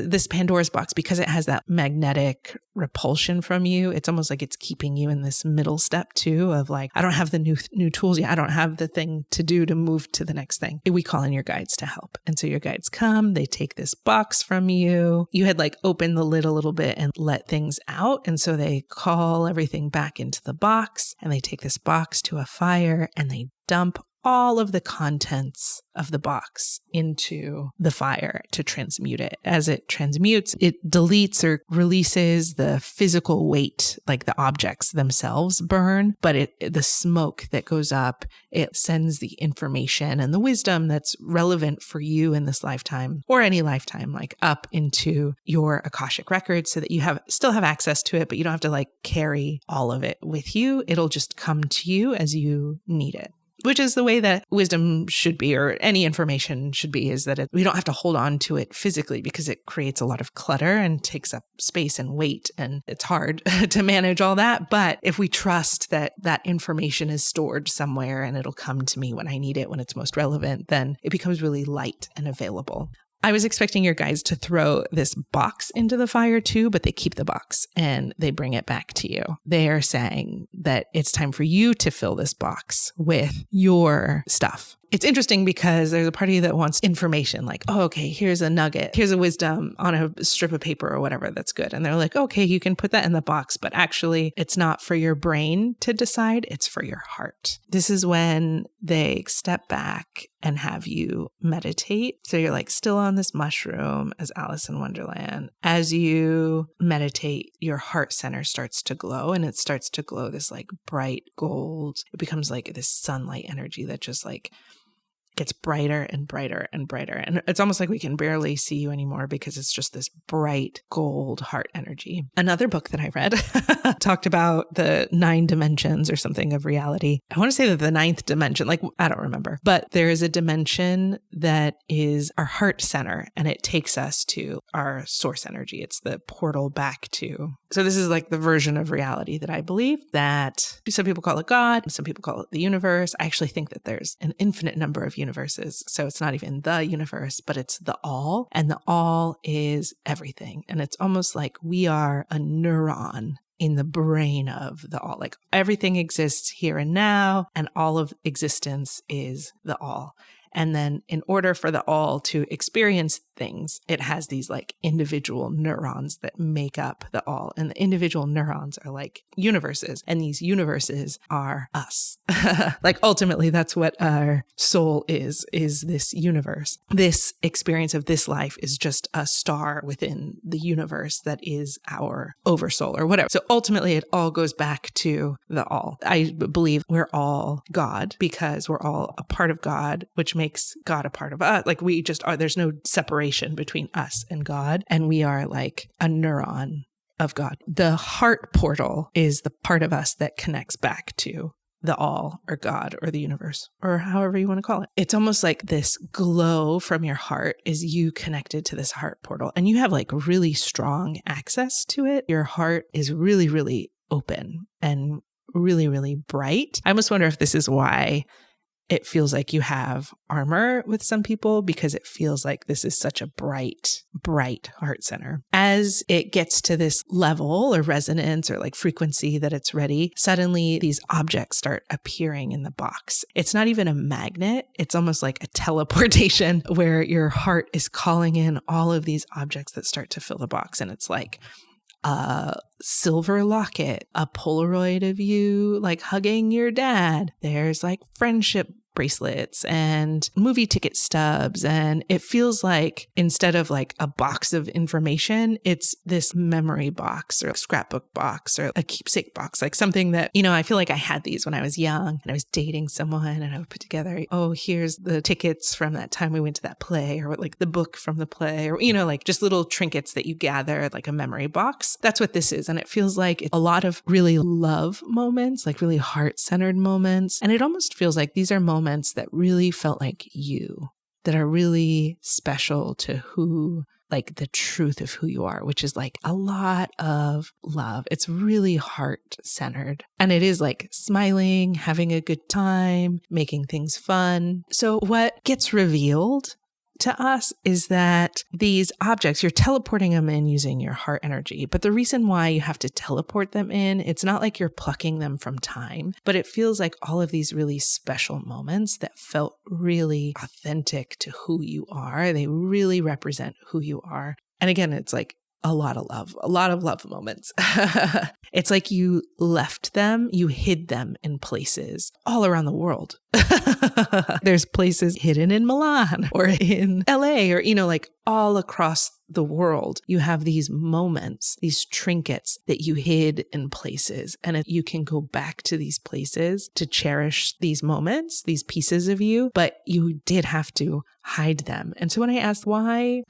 because it has that magnetic repulsion from you, it's almost like it's keeping you in this middle step too of like, I don't have the new tools yet. I don't have the thing to do to move to the next thing. We call in your guides to help. And so your guides come, they take this box from you. You had like opened the lid a little bit and let things out. And so they call everything back into the box and they take this box to a fire and they dump all of the contents of the box into the fire to transmute it. As it transmutes, it deletes or releases the physical weight, like the objects themselves burn, but the smoke that goes up, it sends the information and the wisdom that's relevant for you in this lifetime or any lifetime, like up into your Akashic records so that you still have access to it, but you don't have to like carry all of it with you. It'll just come to you as you need it. Which is the way that wisdom should be, or any information should be, is that we don't have to hold on to it physically because it creates a lot of clutter and takes up space and weight, and it's hard to manage all that. But if we trust that that information is stored somewhere and it'll come to me when I need it, when it's most relevant, then it becomes really light and available. I was expecting your guys to throw this box into the fire too, but they keep the box and they bring it back to you. They are saying that it's time for you to fill this box with your stuff. it's interesting because there's a party that wants information like, oh, okay, here's a nugget, here's a wisdom on a strip of paper or whatever that's good. And they're like, okay, you can put that in the box, but actually it's not for your brain to decide, it's for your heart. This is when they step back and have you meditate. So you're like still on this mushroom as Alice in Wonderland. As you meditate, your heart center starts to glow, and it starts to glow this like bright gold. It becomes like this sunlight energy that just like gets brighter and brighter and brighter. And it's almost like we can barely see you anymore because it's just this bright gold heart energy. Another book that I read talked about the 9 dimensions or something of reality. I want to say that the 9th dimension, like, I don't remember, but there is a dimension that is our heart center, and it takes us to our source energy. It's the portal back to. So this is like the version of reality that I believe, that some people call it God, some people call it the universe. I actually think that there's an infinite number of universes. So it's not even the universe, but it's the all. And the all is everything. And it's almost like we are a neuron in the brain of the all. Like everything exists here and now, and all of existence is the all. And then in order for the all to experience things, it has these like individual neurons that make up the all. And the individual neurons are like universes. And these universes are us. Like ultimately, that's what our soul is this universe. This experience of this life is just a star within the universe that is our oversoul or whatever. So ultimately, it all goes back to the all. I believe we're all God because we're all a part of God, which makes God a part of us. Like we just are, there's no separation between us and God. And we are like a neuron of God. The heart portal is the part of us that connects back to the all or God or the universe or however you want to call it. It's almost like this glow from your heart is you connected to this heart portal, and you have like really strong access to it. Your heart is really, really open and really, really bright. I almost wonder if this is why it feels like you have armor with some people, because it feels like this is such a bright, bright heart center. As it gets to this level or resonance or like frequency that it's ready, suddenly these objects start appearing in the box. It's not even a magnet. It's almost like a teleportation where your heart is calling in all of these objects that start to fill the box. And it's like a silver locket, a Polaroid of you like hugging your dad. There's like friendship bracelets and movie ticket stubs. And it feels like instead of like a box of information, it's this memory box or a scrapbook box or a keepsake box, like something that, you know, I feel like I had these when I was young and I was dating someone, and I would put together, oh, here's the tickets from that time we went to that play, or like the book from the play, or, you know, like just little trinkets that you gather, like a memory box. That's what this is. And it feels like a lot of really love moments, like really heart-centered moments. And it almost feels like these are moments that really felt like you, that are really special to who, like the truth of who you are, which is like a lot of love. It's really heart-centered. And it is like smiling, having a good time, making things fun. So what gets revealed to us is that these objects, you're teleporting them in using your heart energy. But the reason why you have to teleport them in, it's not like you're plucking them from time, but it feels like all of these really special moments that felt really authentic to who you are. They really represent who you are. And again, it's like a lot of love moments. It's like you left them, you hid them in places all around the world. There's places hidden in Milan or in LA or, you know, like all across the world. You have these moments, these trinkets that you hid in places. And you can go back to these places to cherish these moments, these pieces of you, but you did have to hide them. And so when I asked why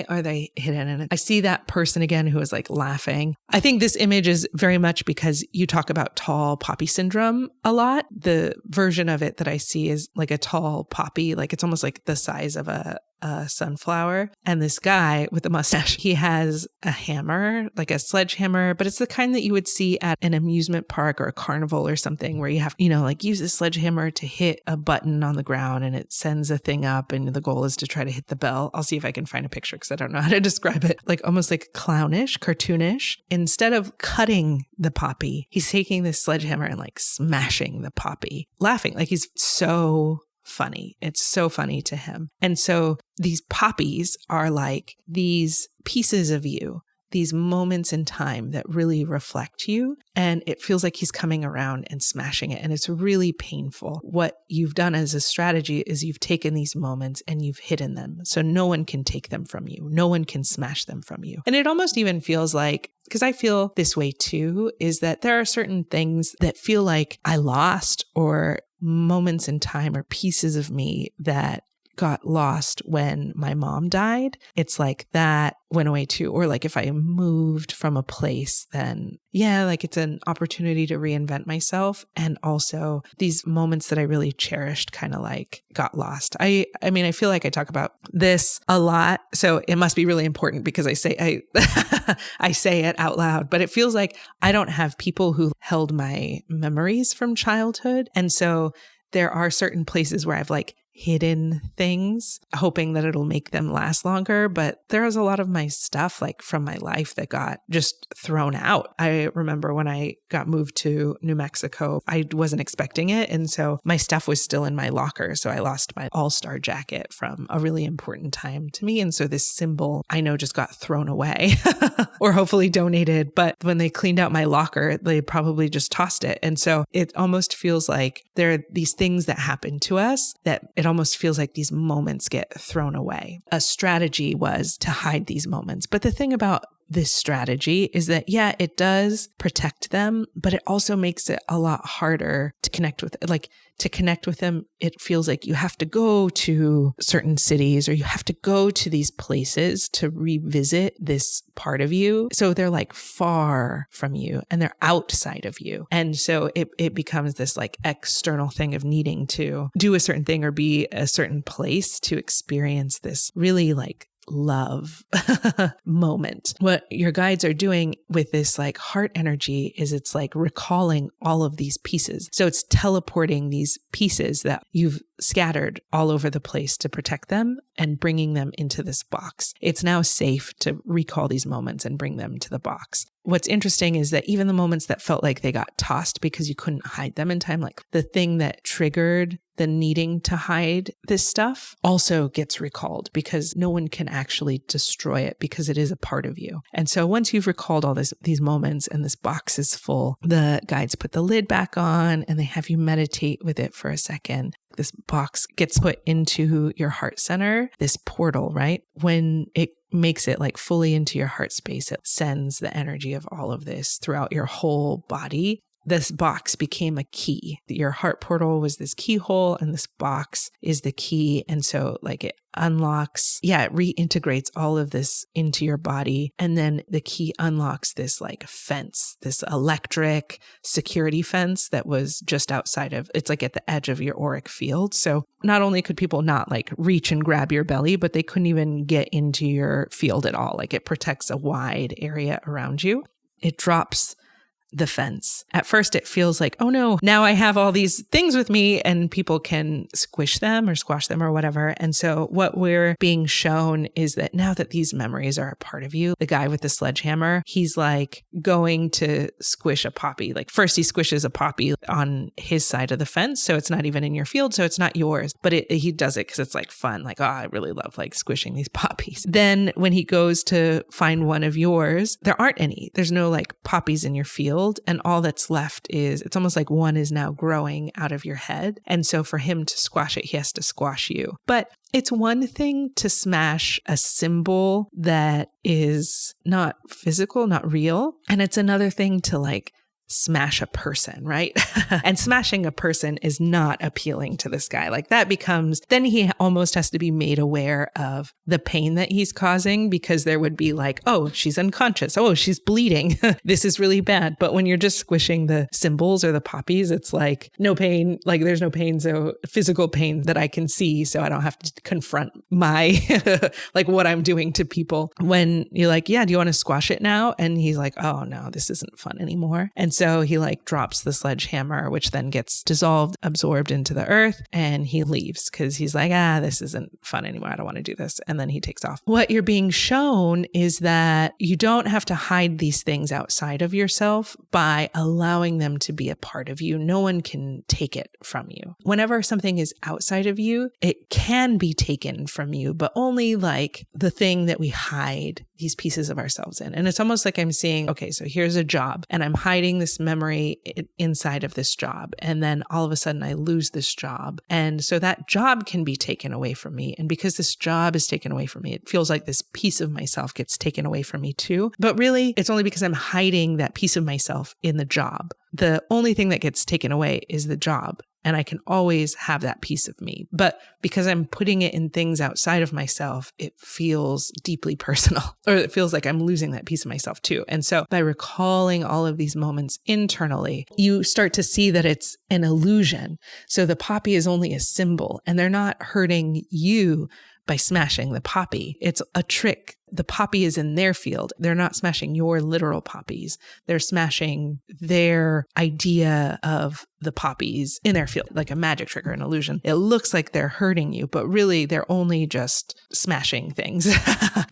are they hidden? And I see that person again who is like laughing. I think this image is very much because you talk about tall poppy syndrome a lot. The version of it that I see is like a tall poppy, like it's almost like the size of a sunflower. And this guy with a mustache, he has a hammer, like a sledgehammer, but it's the kind that you would see at an amusement park or a carnival or something where you have, you know, like use a sledgehammer to hit a button on the ground and it sends a thing up and the goal is to try to hit the bell. I'll see if I can find a picture because I don't know how to describe it. Like almost like clownish, cartoonish. Instead of cutting the poppy, he's taking this sledgehammer and like smashing the poppy, laughing like he's so funny. It's so funny to him. And so these poppies are like these pieces of you, these moments in time that really reflect you. And it feels like he's coming around and smashing it. And it's really painful. What you've done as a strategy is you've taken these moments and you've hidden them. So no one can take them from you. No one can smash them from you. And it almost even feels like, because I feel this way too, is that there are certain things that feel like I lost, or moments in time or pieces of me that got lost when my mom died. It's like that went away too. Or like if I moved from a place, then yeah, like it's an opportunity to reinvent myself. And also these moments that I really cherished kind of like got lost. I mean, I feel like I talk about this a lot, so it must be really important because I say I say it out loud, but it feels like I don't have people who held my memories from childhood. And so there are certain places where I've like hidden things, hoping that it'll make them last longer. But there was a lot of my stuff like from my life that got just thrown out. I remember when I got moved to New Mexico, I wasn't expecting it. And so my stuff was still in my locker. So I lost my all-star jacket from a really important time to me. And so this symbol I know just got thrown away or hopefully donated. But when they cleaned out my locker, they probably just tossed it. And so it almost feels like there are these things that happen to us that it almost feels like these moments get thrown away. A strategy was to hide these moments. But the thing about this strategy is that, yeah, it does protect them, but it also makes it a lot harder to connect with. Like to connect with them, it feels like you have to go to certain cities or you have to go to these places to revisit this part of you. So they're like far from you and they're outside of you. And so it becomes this like external thing of needing to do a certain thing or be a certain place to experience this really like love moment. What your guides are doing with this like heart energy is it's like recalling all of these pieces. So it's teleporting these pieces that you've scattered all over the place to protect them and bringing them into this box. It's now safe to recall these moments and bring them to the box. What's interesting is that even the moments that felt like they got tossed because you couldn't hide them in time, like the thing that triggered the needing to hide this stuff also gets recalled because no one can actually destroy it because it is a part of you. And so once you've recalled all these moments and this box is full, the guides put the lid back on and they have you meditate with it for a second. This box gets put into your heart center, this portal, right? When it makes it like fully into your heart space, it sends the energy of all of this throughout your whole body. This box became a key. Your heart portal was this keyhole and this box is the key. And so like it unlocks, it reintegrates all of this into your body. And then the key unlocks this like fence, this electric security fence that was just outside of, it's like at the edge of your auric field. So not only could people not like reach and grab your belly, but they couldn't even get into your field at all. Like it protects a wide area around you. It drops the fence. At first it feels like, oh no, now I have all these things with me and people can squish them or squash them or whatever. And so what we're being shown is that now that these memories are a part of you, the guy with the sledgehammer, he's like going to squish a poppy. Like first he squishes a poppy on his side of the fence. So it's not even in your field. So it's not yours, but he does it because it's like fun. Like, oh, I really love like squishing these poppies. Then when he goes to find one of yours, there aren't any. There's no like poppies in your field. And all that's left is, it's almost like one is now growing out of your head. And so for him to squash it, he has to squash you. But it's one thing to smash a symbol that is not physical, not real. And it's another thing to like smash a person, right? And smashing a person is not appealing to this guy. Like that becomes, then he almost has to be made aware of the pain that he's causing because there would be like, oh, she's unconscious. Oh, she's bleeding. This is really bad. But when you're just squishing the symbols or the poppies, it's like no pain, like there's no pain. So physical pain that I can see. So I don't have to confront my, like what I'm doing to people. When you're like, yeah, do you want to squash it now? And he's like, oh no, this isn't fun anymore. And so he like drops the sledgehammer, which then gets dissolved, absorbed into the earth, and he leaves because he's like, this isn't fun anymore. I don't want to do this. And then he takes off. What you're being shown is that you don't have to hide these things outside of yourself by allowing them to be a part of you. No one can take it from you. Whenever something is outside of you, it can be taken from you, but only like the thing that we hide these pieces of ourselves in. And it's almost like I'm seeing, okay, so here's a job and I'm hiding this memory inside of this job. And then all of a sudden I lose this job. And so that job can be taken away from me. And because this job is taken away from me, it feels like this piece of myself gets taken away from me too. But really, it's only because I'm hiding that piece of myself in the job. The only thing that gets taken away is the job. And I can always have that piece of me. But because I'm putting it in things outside of myself, it feels deeply personal, or it feels like I'm losing that piece of myself too. And so by recalling all of these moments internally, you start to see that it's an illusion. So the poppy is only a symbol, and they're not hurting you by smashing the poppy. It's a trick. The poppy is in their field. They're not smashing your literal poppies. They're smashing their idea of the poppies in their field, like a magic trick or an illusion. It looks like they're hurting you, but really they're only just smashing things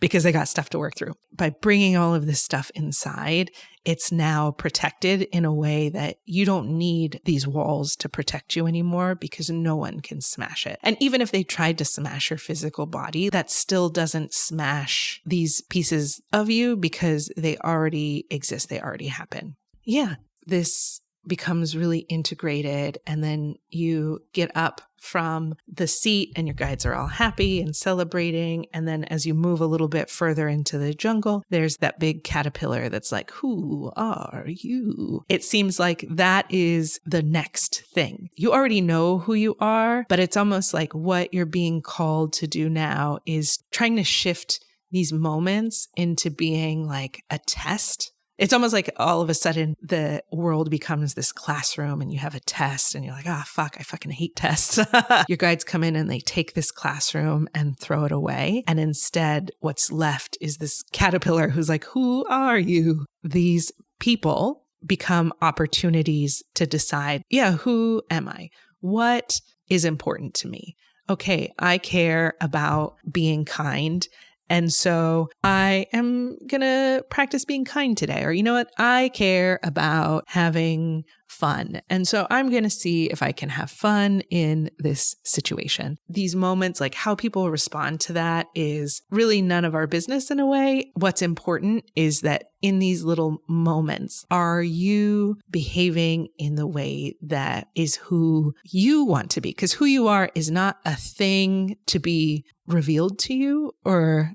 because they got stuff to work through. By bringing all of this stuff inside, it's now protected in a way that you don't need these walls to protect you anymore because no one can smash it. And even if they tried to smash your physical body, that still doesn't smash these pieces of you because they already exist. They already happen. Yeah, this becomes really integrated, and then you get up from the seat and your guides are all happy and celebrating. And then as you move a little bit further into the jungle, there's that big caterpillar that's like, who are you? It seems like that is the next thing. You already know who you are, but it's almost like what you're being called to do now is trying to shift these moments into being like a test. It's almost like all of a sudden the world becomes this classroom and you have a test and you're like, fuck, I fucking hate tests. Your guides come in and they take this classroom and throw it away. And instead what's left is this caterpillar who's like, who are you? These people become opportunities to decide, who am I? What is important to me? Okay, I care about being kind. And so I am going to practice being kind today. Or you know what? I care about having fun. And so I'm going to see if I can have fun in this situation. These moments, like how people respond to that is really none of our business in a way. What's important is that in these little moments, are you behaving in the way that is who you want to be? Because who you are is not a thing to be revealed to you, or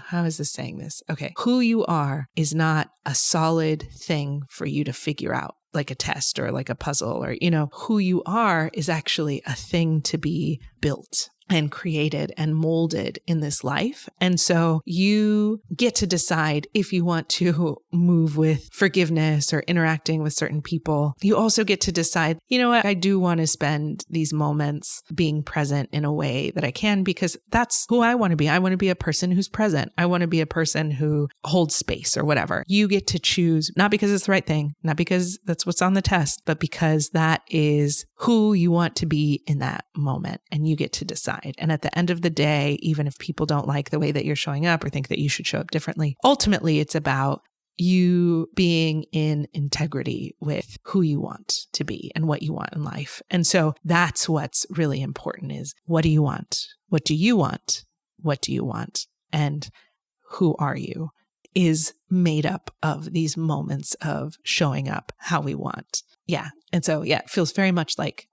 how is this saying this? Okay. Who you are is not a solid thing for you to figure out, like a test or like a puzzle, or, who you are is actually a thing to be built and created and molded in this life. And so you get to decide if you want to move with forgiveness or interacting with certain people. You also get to decide, you know what, I do want to spend these moments being present in a way that I can, because that's who I want to be. I want to be a person who's present. I want to be a person who holds space or whatever. You get to choose, not because it's the right thing, not because that's what's on the test, but because that is who you want to be in that moment. And you get to decide. And at the end of the day, even if people don't like the way that you're showing up or think that you should show up differently, ultimately it's about you being in integrity with who you want to be and what you want in life. And so that's what's really important is, what do you want? What do you want? What do you want? And who are you? Is made up of these moments of showing up how we want. Yeah. And so, it feels very much like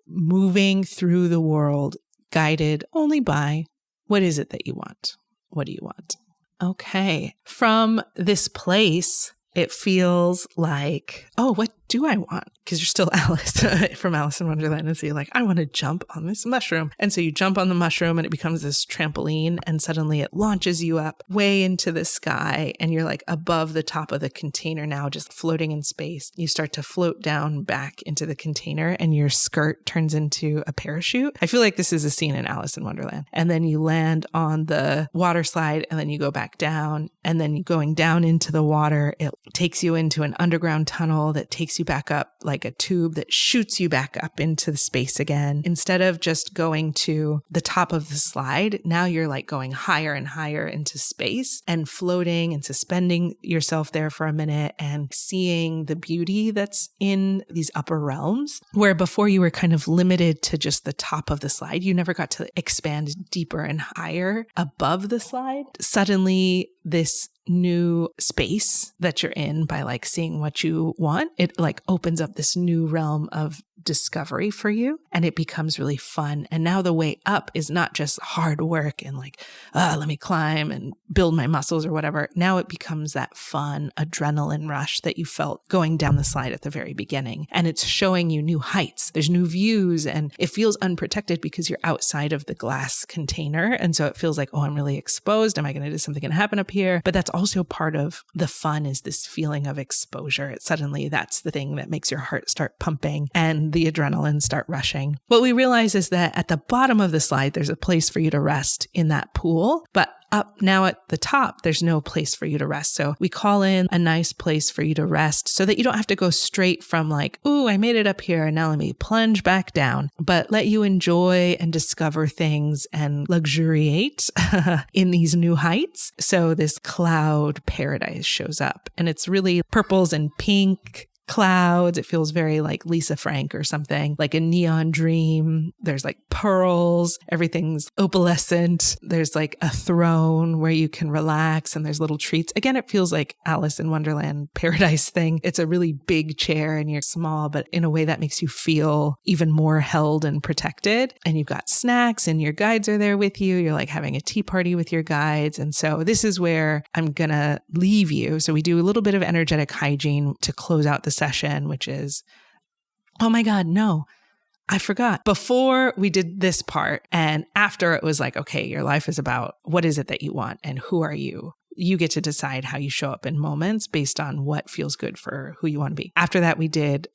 moving through the world guided only by what is it that you want? What do you want? Okay. From this place, it feels like, what do I want? Because you're still Alice from Alice in Wonderland. And so you're like, I want to jump on this mushroom. And so you jump on the mushroom and it becomes this trampoline. And suddenly it launches you up way into the sky. And you're like above the top of the container now, just floating in space. You start to float down back into the container and your skirt turns into a parachute. I feel like this is a scene in Alice in Wonderland. And then you land on the water slide and then you go back down. And then going down into the water, it takes you into an underground tunnel that takes you back up like a tube that shoots you back up into the space again. Instead of just going to the top of the slide, now you're like going higher and higher into space and floating and suspending yourself there for a minute and seeing the beauty that's in these upper realms, where before you were kind of limited to just the top of the slide. You never got to expand deeper and higher above the slide. Suddenly, this new space that you're in by like seeing what you want, it like opens up this new realm of discovery for you, and it becomes really fun. And now the way up is not just hard work and like, let me climb and build my muscles or whatever. Now it becomes that fun adrenaline rush that you felt going down the slide at the very beginning. And it's showing you new heights. There's new views, and it feels unprotected because you're outside of the glass container. And so it feels like, oh, I'm really exposed. Am I going to do something going to happen up here? But that's also part of the fun, is this feeling of exposure. Suddenly that's the thing that makes your heart start pumping and the adrenaline start rushing. What we realize is that at the bottom of the slide, there's a place for you to rest in that pool, but up now at the top, there's no place for you to rest. So we call in a nice place for you to rest so that you don't have to go straight from like, ooh, I made it up here and now let me plunge back down, but let you enjoy and discover things and luxuriate in these new heights. So this cloud paradise shows up, and it's really purples and pink clouds. It feels very like Lisa Frank or something, like a neon dream. There's like pearls. Everything's opalescent. There's like a throne where you can relax, and there's little treats. Again, it feels like Alice in Wonderland paradise thing. It's a really big chair and you're small, but in a way that makes you feel even more held and protected. And you've got snacks and your guides are there with you. You're like having a tea party with your guides. And so this is where I'm going to leave you. So we do a little bit of energetic hygiene to close out the session, which is, oh my God, no, I forgot. Before we did this part and after, it was like, okay, your life is about what is it that you want and who are you? You get to decide how you show up in moments based on what feels good for who you want to be. After that, we did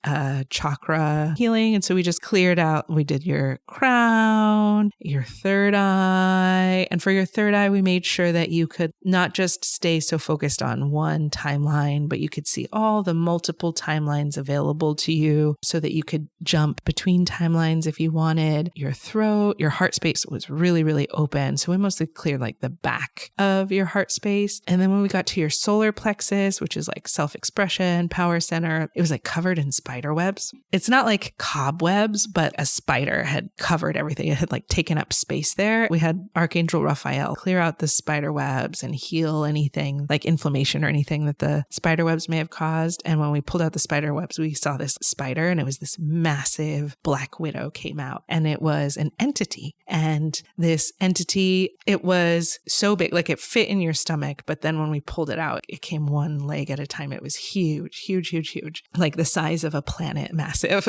chakra healing. And so we just cleared out, we did your crown, your third eye. And for your third eye, we made sure that you could not just stay so focused on one timeline, but you could see all the multiple timelines available to you so that you could jump between timelines if you wanted. Your throat, your heart space was really, really open. So we mostly cleared like the back of your heart space. And then when we got to your solar plexus, which is like self-expression, power center, it was like covered in spider webs. It's not like cobwebs, but a spider had covered everything. It had like taken up space there. We had Archangel Raphael clear out the spider webs and heal anything like inflammation or anything that the spider webs may have caused. And when we pulled out the spider webs, we saw this spider, and it was this massive black widow came out, and it was an entity. And this entity, it was so big, like it fit in your stomach. But then when we pulled it out, it came one leg at a time. It was huge, huge, huge, huge, like the size of a planet, massive,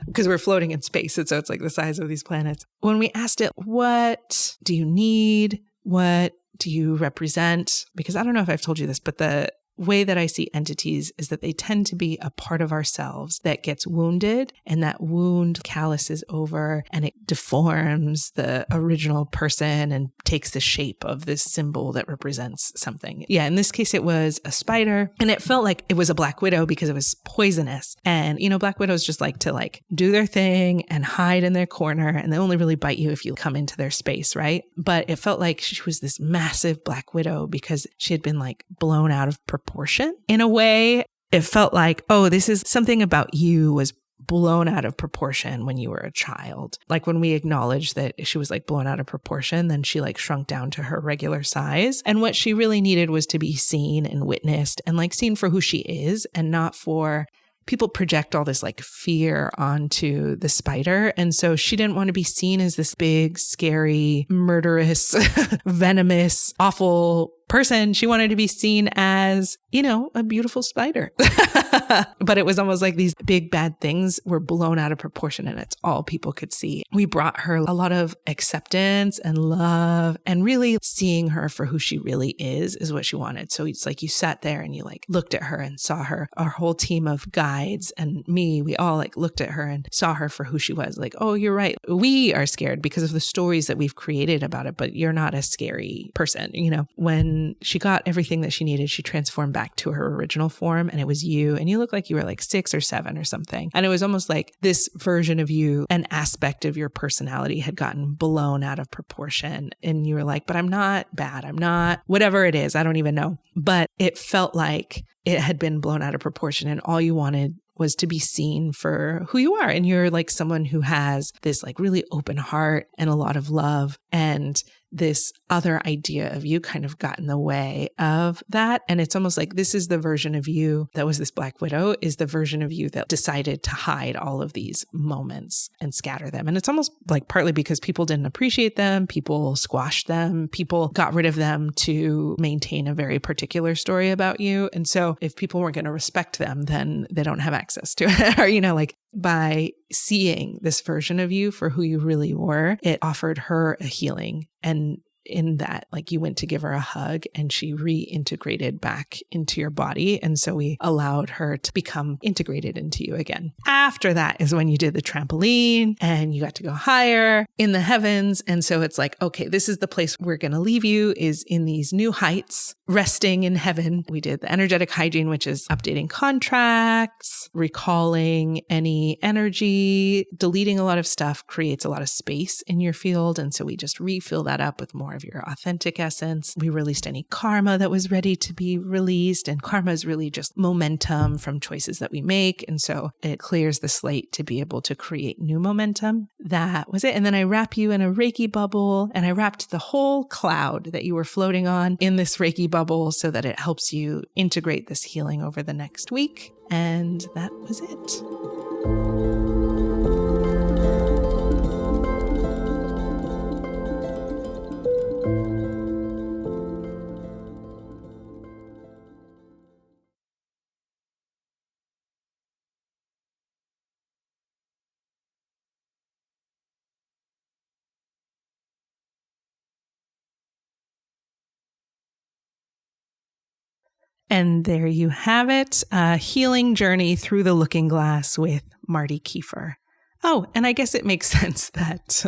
because we're floating in space. And so it's like the size of these planets. When we asked it, what do you need? What do you represent? Because I don't know if I've told you this, but the way that I see entities is that they tend to be a part of ourselves that gets wounded, and that wound calluses over and it deforms the original person and takes the shape of this symbol that represents something. Yeah, in this case, it was a spider, and it felt like it was a black widow because it was poisonous. And, you know, black widows just like to like do their thing and hide in their corner, and they only really bite you if you come into their space, right? But it felt like she was this massive black widow because she had been like blown out of proportion. In a way, it felt like, oh, this is something about you was blown out of proportion when you were a child. Like when we acknowledged that she was like blown out of proportion, then she like shrunk down to her regular size. And what she really needed was to be seen and witnessed and like seen for who she is, and not for people project all this like fear onto the spider. And so she didn't want to be seen as this big, scary, murderous, venomous, awful person. She wanted to be seen as, a beautiful spider. But it was almost like these big bad things were blown out of proportion and it's all people could see. We brought her a lot of acceptance and love, and really seeing her for who she really is what she wanted. So it's like you sat there and you like looked at her and saw her. Our whole team of guides and me, we all like looked at her and saw her for who she was. Like, oh, you're right. We are scared because of the stories that we've created about it, but you're not a scary person. When she got everything that she needed, she transformed back to her original form, and it was you, and you looked like you were like 6 or 7 or something. And it was almost like this version of you, an aspect of your personality had gotten blown out of proportion. And you were like, but I'm not bad. I'm not whatever it is. I don't even know. But it felt like it had been blown out of proportion, and all you wanted was to be seen for who you are. And you're like someone who has this like really open heart and a lot of love, and this other idea of you kind of got in the way of that. And it's almost like this is the version of you that was this Black Widow, is the version of you that decided to hide all of these moments and scatter them. And it's almost like partly because people didn't appreciate them, people squashed them, people got rid of them to maintain a very particular story about you. And so if people weren't going to respect them, then they don't have access to it. Or, like by seeing this version of you for who you really were, it offered her a healing. And in that, like you went to give her a hug and she reintegrated back into your body. And so we allowed her to become integrated into you again. After that is when you did the trampoline and you got to go higher in the heavens. And so it's like, okay, this is the place we're going to leave you, is in these new heights, resting in heaven. We did the energetic hygiene, which is updating contracts, recalling any energy, deleting a lot of stuff creates a lot of space in your field. And so we just refill that up with more of your authentic essence. We released any karma that was ready to be released. And karma is really just momentum from choices that we make. And so it clears the slate to be able to create new momentum. That was it. And then I wrap you in a Reiki bubble, and I wrapped the whole cloud that you were floating on in this Reiki bubble so that it helps you integrate this healing over the next week. And that was it. And there you have it, a healing journey through the looking glass with Marti Keefer. Oh, and I guess it makes sense that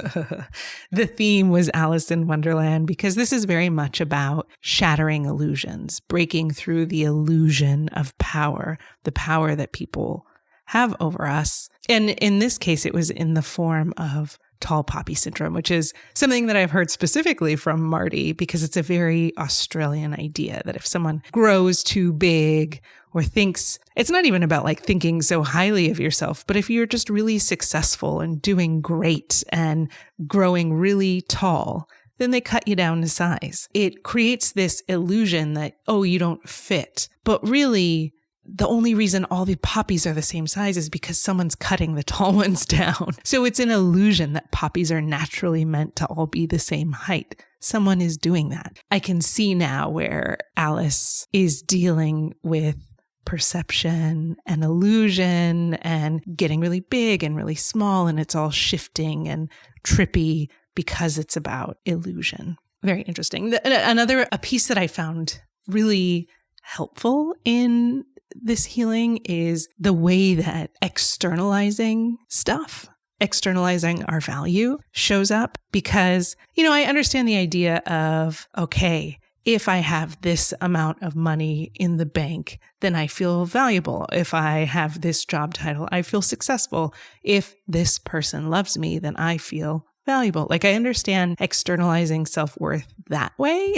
the theme was Alice in Wonderland, because this is very much about shattering illusions, breaking through the illusion of power, the power that people have over us. And in this case, it was in the form of tall poppy syndrome, which is something that I've heard specifically from Marti, because it's a very Australian idea that if someone grows too big or thinks, it's not even about like thinking so highly of yourself, but if you're just really successful and doing great and growing really tall, then they cut you down to size. It creates this illusion that, oh, you don't fit. But really, the only reason all the poppies are the same size is because someone's cutting the tall ones down. So it's an illusion that poppies are naturally meant to all be the same height. Someone is doing that. I can see now where Alice is dealing with perception and illusion and getting really big and really small, and it's all shifting and trippy because it's about illusion. Very interesting. A piece that I found really helpful in this healing is the way that externalizing stuff, externalizing our value shows up. Because, I understand the idea of, okay, if I have this amount of money in the bank, then I feel valuable. If I have this job title, I feel successful. If this person loves me, then I feel valuable. Like, I understand externalizing self-worth that way.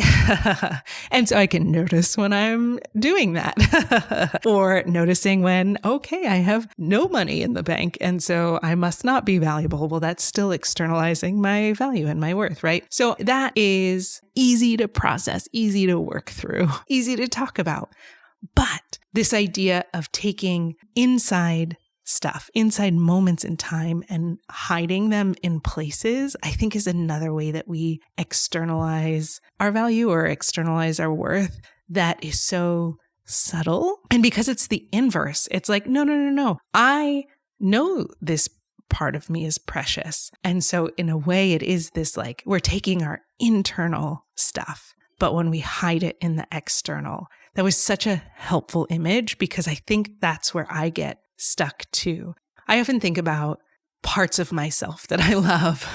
And so I can notice when I'm doing that or noticing when, okay, I have no money in the bank. And so I must not be valuable. Well, that's still externalizing my value and my worth, right? So that is easy to process, easy to work through, easy to talk about. But this idea of taking inside stuff, inside moments in time, and hiding them in places, I think is another way that we externalize our value or externalize our worth that is so subtle. And because it's the inverse, it's like, no. I know this part of me is precious. And so in a way, it is this like, we're taking our internal stuff, but when we hide it in the external, that was such a helpful image because I think that's where I get stuck too. I often think about parts of myself that I love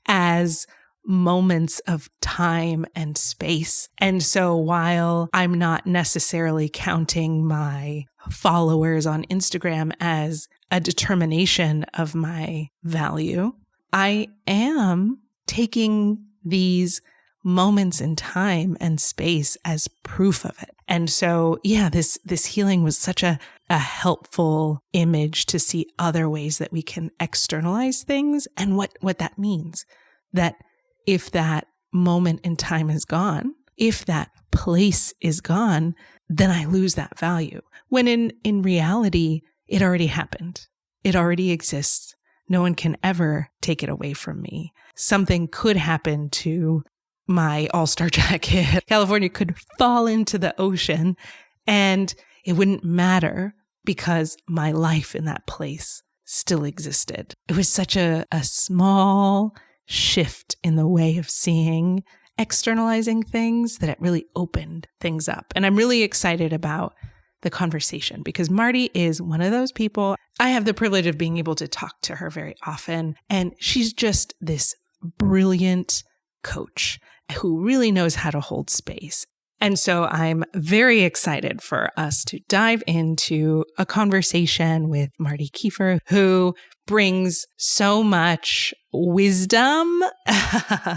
as moments of time and space. And so while I'm not necessarily counting my followers on Instagram as a determination of my value, I am taking these moments in time and space as proof of it. And so, yeah, this healing was such a helpful image to see other ways that we can externalize things and what that means. That if that moment in time is gone, if that place is gone, then I lose that value. When in reality, it already happened. It already exists. No one can ever take it away from me. Something could happen to my all-star jacket. California could fall into the ocean and it wouldn't matter because my life in that place still existed. It was such a small shift in the way of seeing externalizing things that it really opened things up. And I'm really excited about the conversation because Marti is one of those people. I have the privilege of being able to talk to her very often. And she's just this brilliant coach who really knows how to hold space. And so I'm very excited for us to dive into a conversation with Marti Keefer, who brings so much wisdom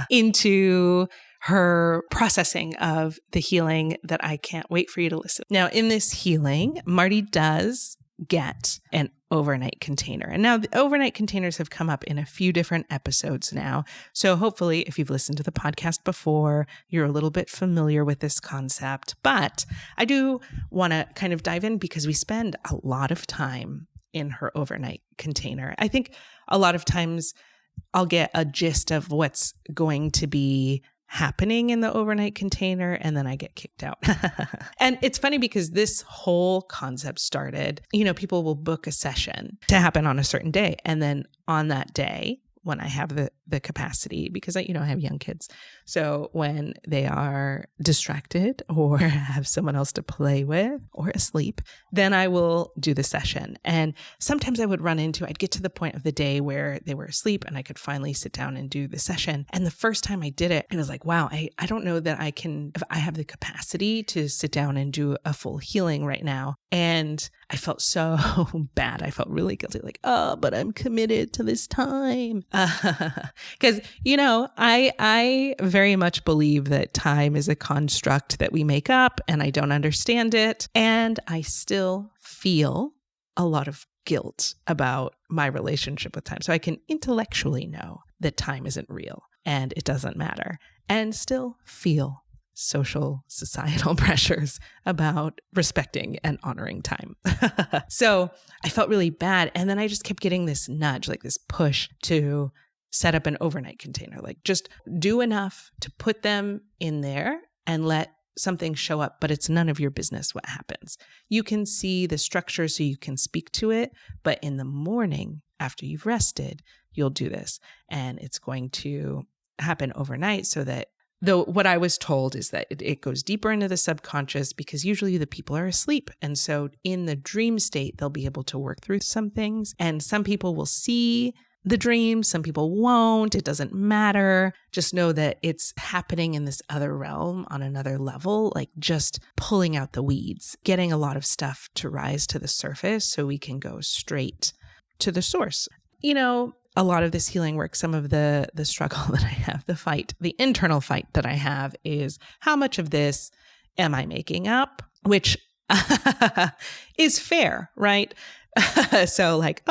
into her processing of the healing that I can't wait for you to listen. Now, in this healing, Marti does get an overnight container. And now the overnight containers have come up in a few different episodes now. So hopefully, if you've listened to the podcast before, you're a little bit familiar with this concept. But I do want to kind of dive in because we spend a lot of time in her overnight container. I think a lot of times I'll get a gist of what's going to be happening in the overnight container, and then I get kicked out. And it's funny because this whole concept started, people will book a session to happen on a certain day. And then on that day, when I have the capacity, because I have young kids. So when they are distracted or have someone else to play with or asleep, then I will do the session. And sometimes I'd get to the point of the day where they were asleep and I could finally sit down and do the session. And the first time I did it, I was like, wow, I don't know that if I have the capacity to sit down and do a full healing right now. And I felt so bad. I felt really guilty, like, oh, but I'm committed to this time. Because, I very much believe that time is a construct that we make up and I don't understand it. And I still feel a lot of guilt about my relationship with time. So I can intellectually know that time isn't real and it doesn't matter and still feel social societal pressures about respecting and honoring time. So I felt really bad. And then I just kept getting this nudge, like this push to set up an overnight container, like just do enough to put them in there and let something show up, but it's none of your business what happens. You can see the structure so you can speak to it, but in the morning after you've rested, you'll do this. And it's going to happen overnight so that though what I was told is that it goes deeper into the subconscious because usually the people are asleep. And so in the dream state, they'll be able to work through some things. And some people will see the dream, some people won't. It doesn't matter. Just know that it's happening in this other realm on another level, like just pulling out the weeds, getting a lot of stuff to rise to the surface so we can go straight to the source. A lot of this healing work, some of the struggle that I have, the internal fight that I have is how much of this am I making up, which is fair, right? So like,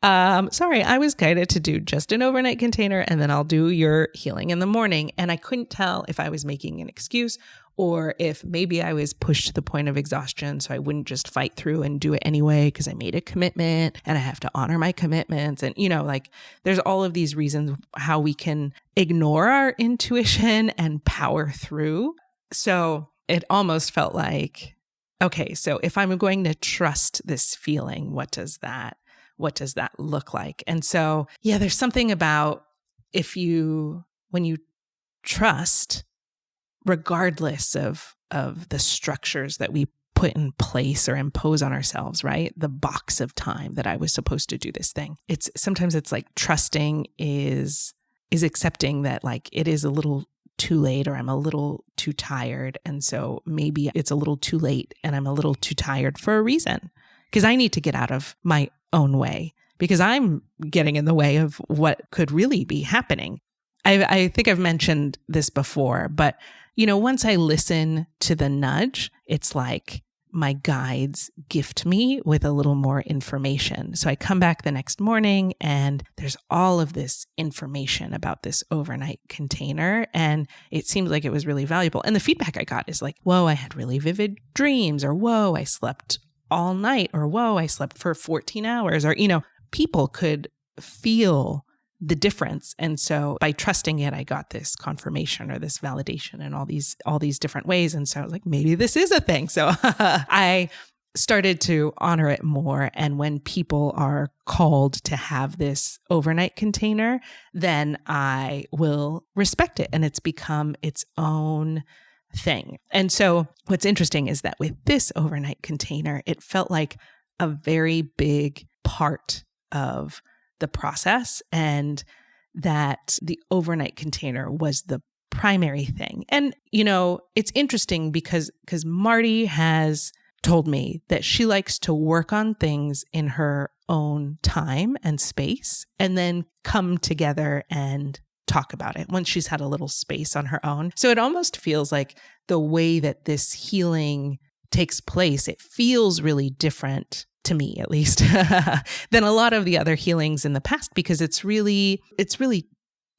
sorry, I was guided to do just an overnight container and then I'll do your healing in the morning. And I couldn't tell if I was making an excuse or if maybe I was pushed to the point of exhaustion, so I wouldn't just fight through and do it anyway because I made a commitment and I have to honor my commitments. And, like there's all of these reasons how we can ignore our intuition and power through. So it almost felt like, okay, so if I'm going to trust this feeling, what does that look like? And so, yeah, there's something about when you trust, regardless of the structures that we put in place or impose on ourselves, right? The box of time that I was supposed to do this thing. Sometimes it's like trusting is accepting that like it is a little too late or I'm a little too tired. And so maybe it's a little too late and I'm a little too tired for a reason, because I need to get out of my own way because I'm getting in the way of what could really be happening. I think I've mentioned this before, but once I listen to the nudge, it's like my guides gift me with a little more information. So I come back the next morning and there's all of this information about this overnight container. And it seems like it was really valuable. And the feedback I got is like, whoa, I had really vivid dreams, or whoa, I slept all night, or whoa, I slept for 14 hours, or, people could feel the difference. And so by trusting it, I got this confirmation or this validation in all these different ways. And so I was like, maybe this is a thing. So I started to honor it more. And when people are called to have this overnight container, then I will respect it. And it's become its own thing. And so what's interesting is that with this overnight container, it felt like a very big part of the process, and that the overnight container was the primary thing. And, it's interesting because Marti has told me that she likes to work on things in her own time and space and then come together and talk about it once she's had a little space on her own. So it almost feels like the way that this healing takes place, it feels really different, to me at least, than a lot of the other healings in the past, because it's really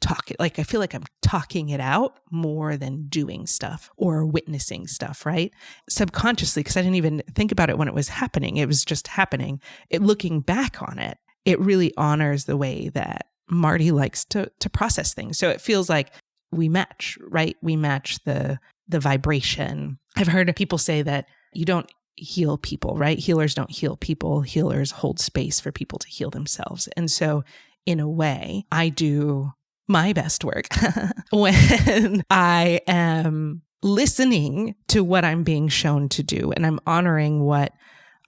talking, like I feel like I'm talking it out more than doing stuff or witnessing stuff, right? Subconsciously, because I didn't even think about it when it was happening. It was just happening. Looking back on it, it really honors the way that Marti likes to process things. So it feels like we match, right? We match the vibration. I've heard people say that you don't heal people, right? Healers don't heal people. Healers hold space for people to heal themselves. And so in a way, I do my best work when I am listening to what I'm being shown to do and I'm honoring what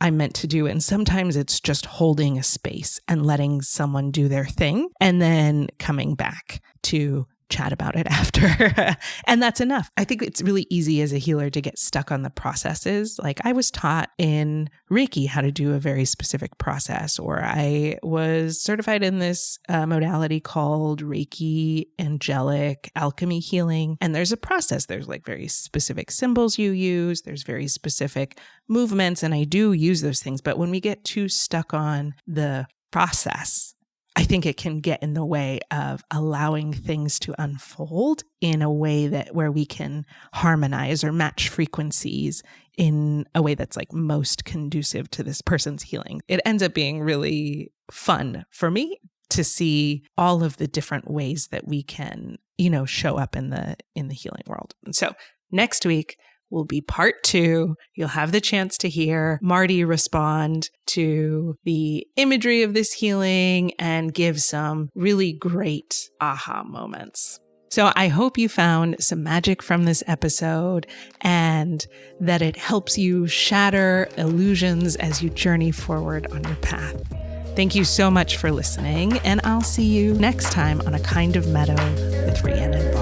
I'm meant to do. And sometimes it's just holding a space and letting someone do their thing and then coming back to chat about it after. And that's enough. I think it's really easy as a healer to get stuck on the processes. Like I was taught in Reiki how to do a very specific process, or I was certified in this modality called Reiki angelic alchemy healing. And there's a process. There's like very specific symbols you use. There's very specific movements. And I do use those things. But when we get too stuck on the process, I think it can get in the way of allowing things to unfold in a way where we can harmonize or match frequencies in a way that's like most conducive to this person's healing. It ends up being really fun for me to see all of the different ways that we can, show up in the healing world. And so next week will be part 2. You'll have the chance to hear Marti respond to the imagery of this healing and give some really great aha moments. So I hope you found some magic from this episode and that it helps you shatter illusions as you journey forward on your path. Thank you so much for listening, and I'll see you next time on A Kind of Meadow with Rhiannon.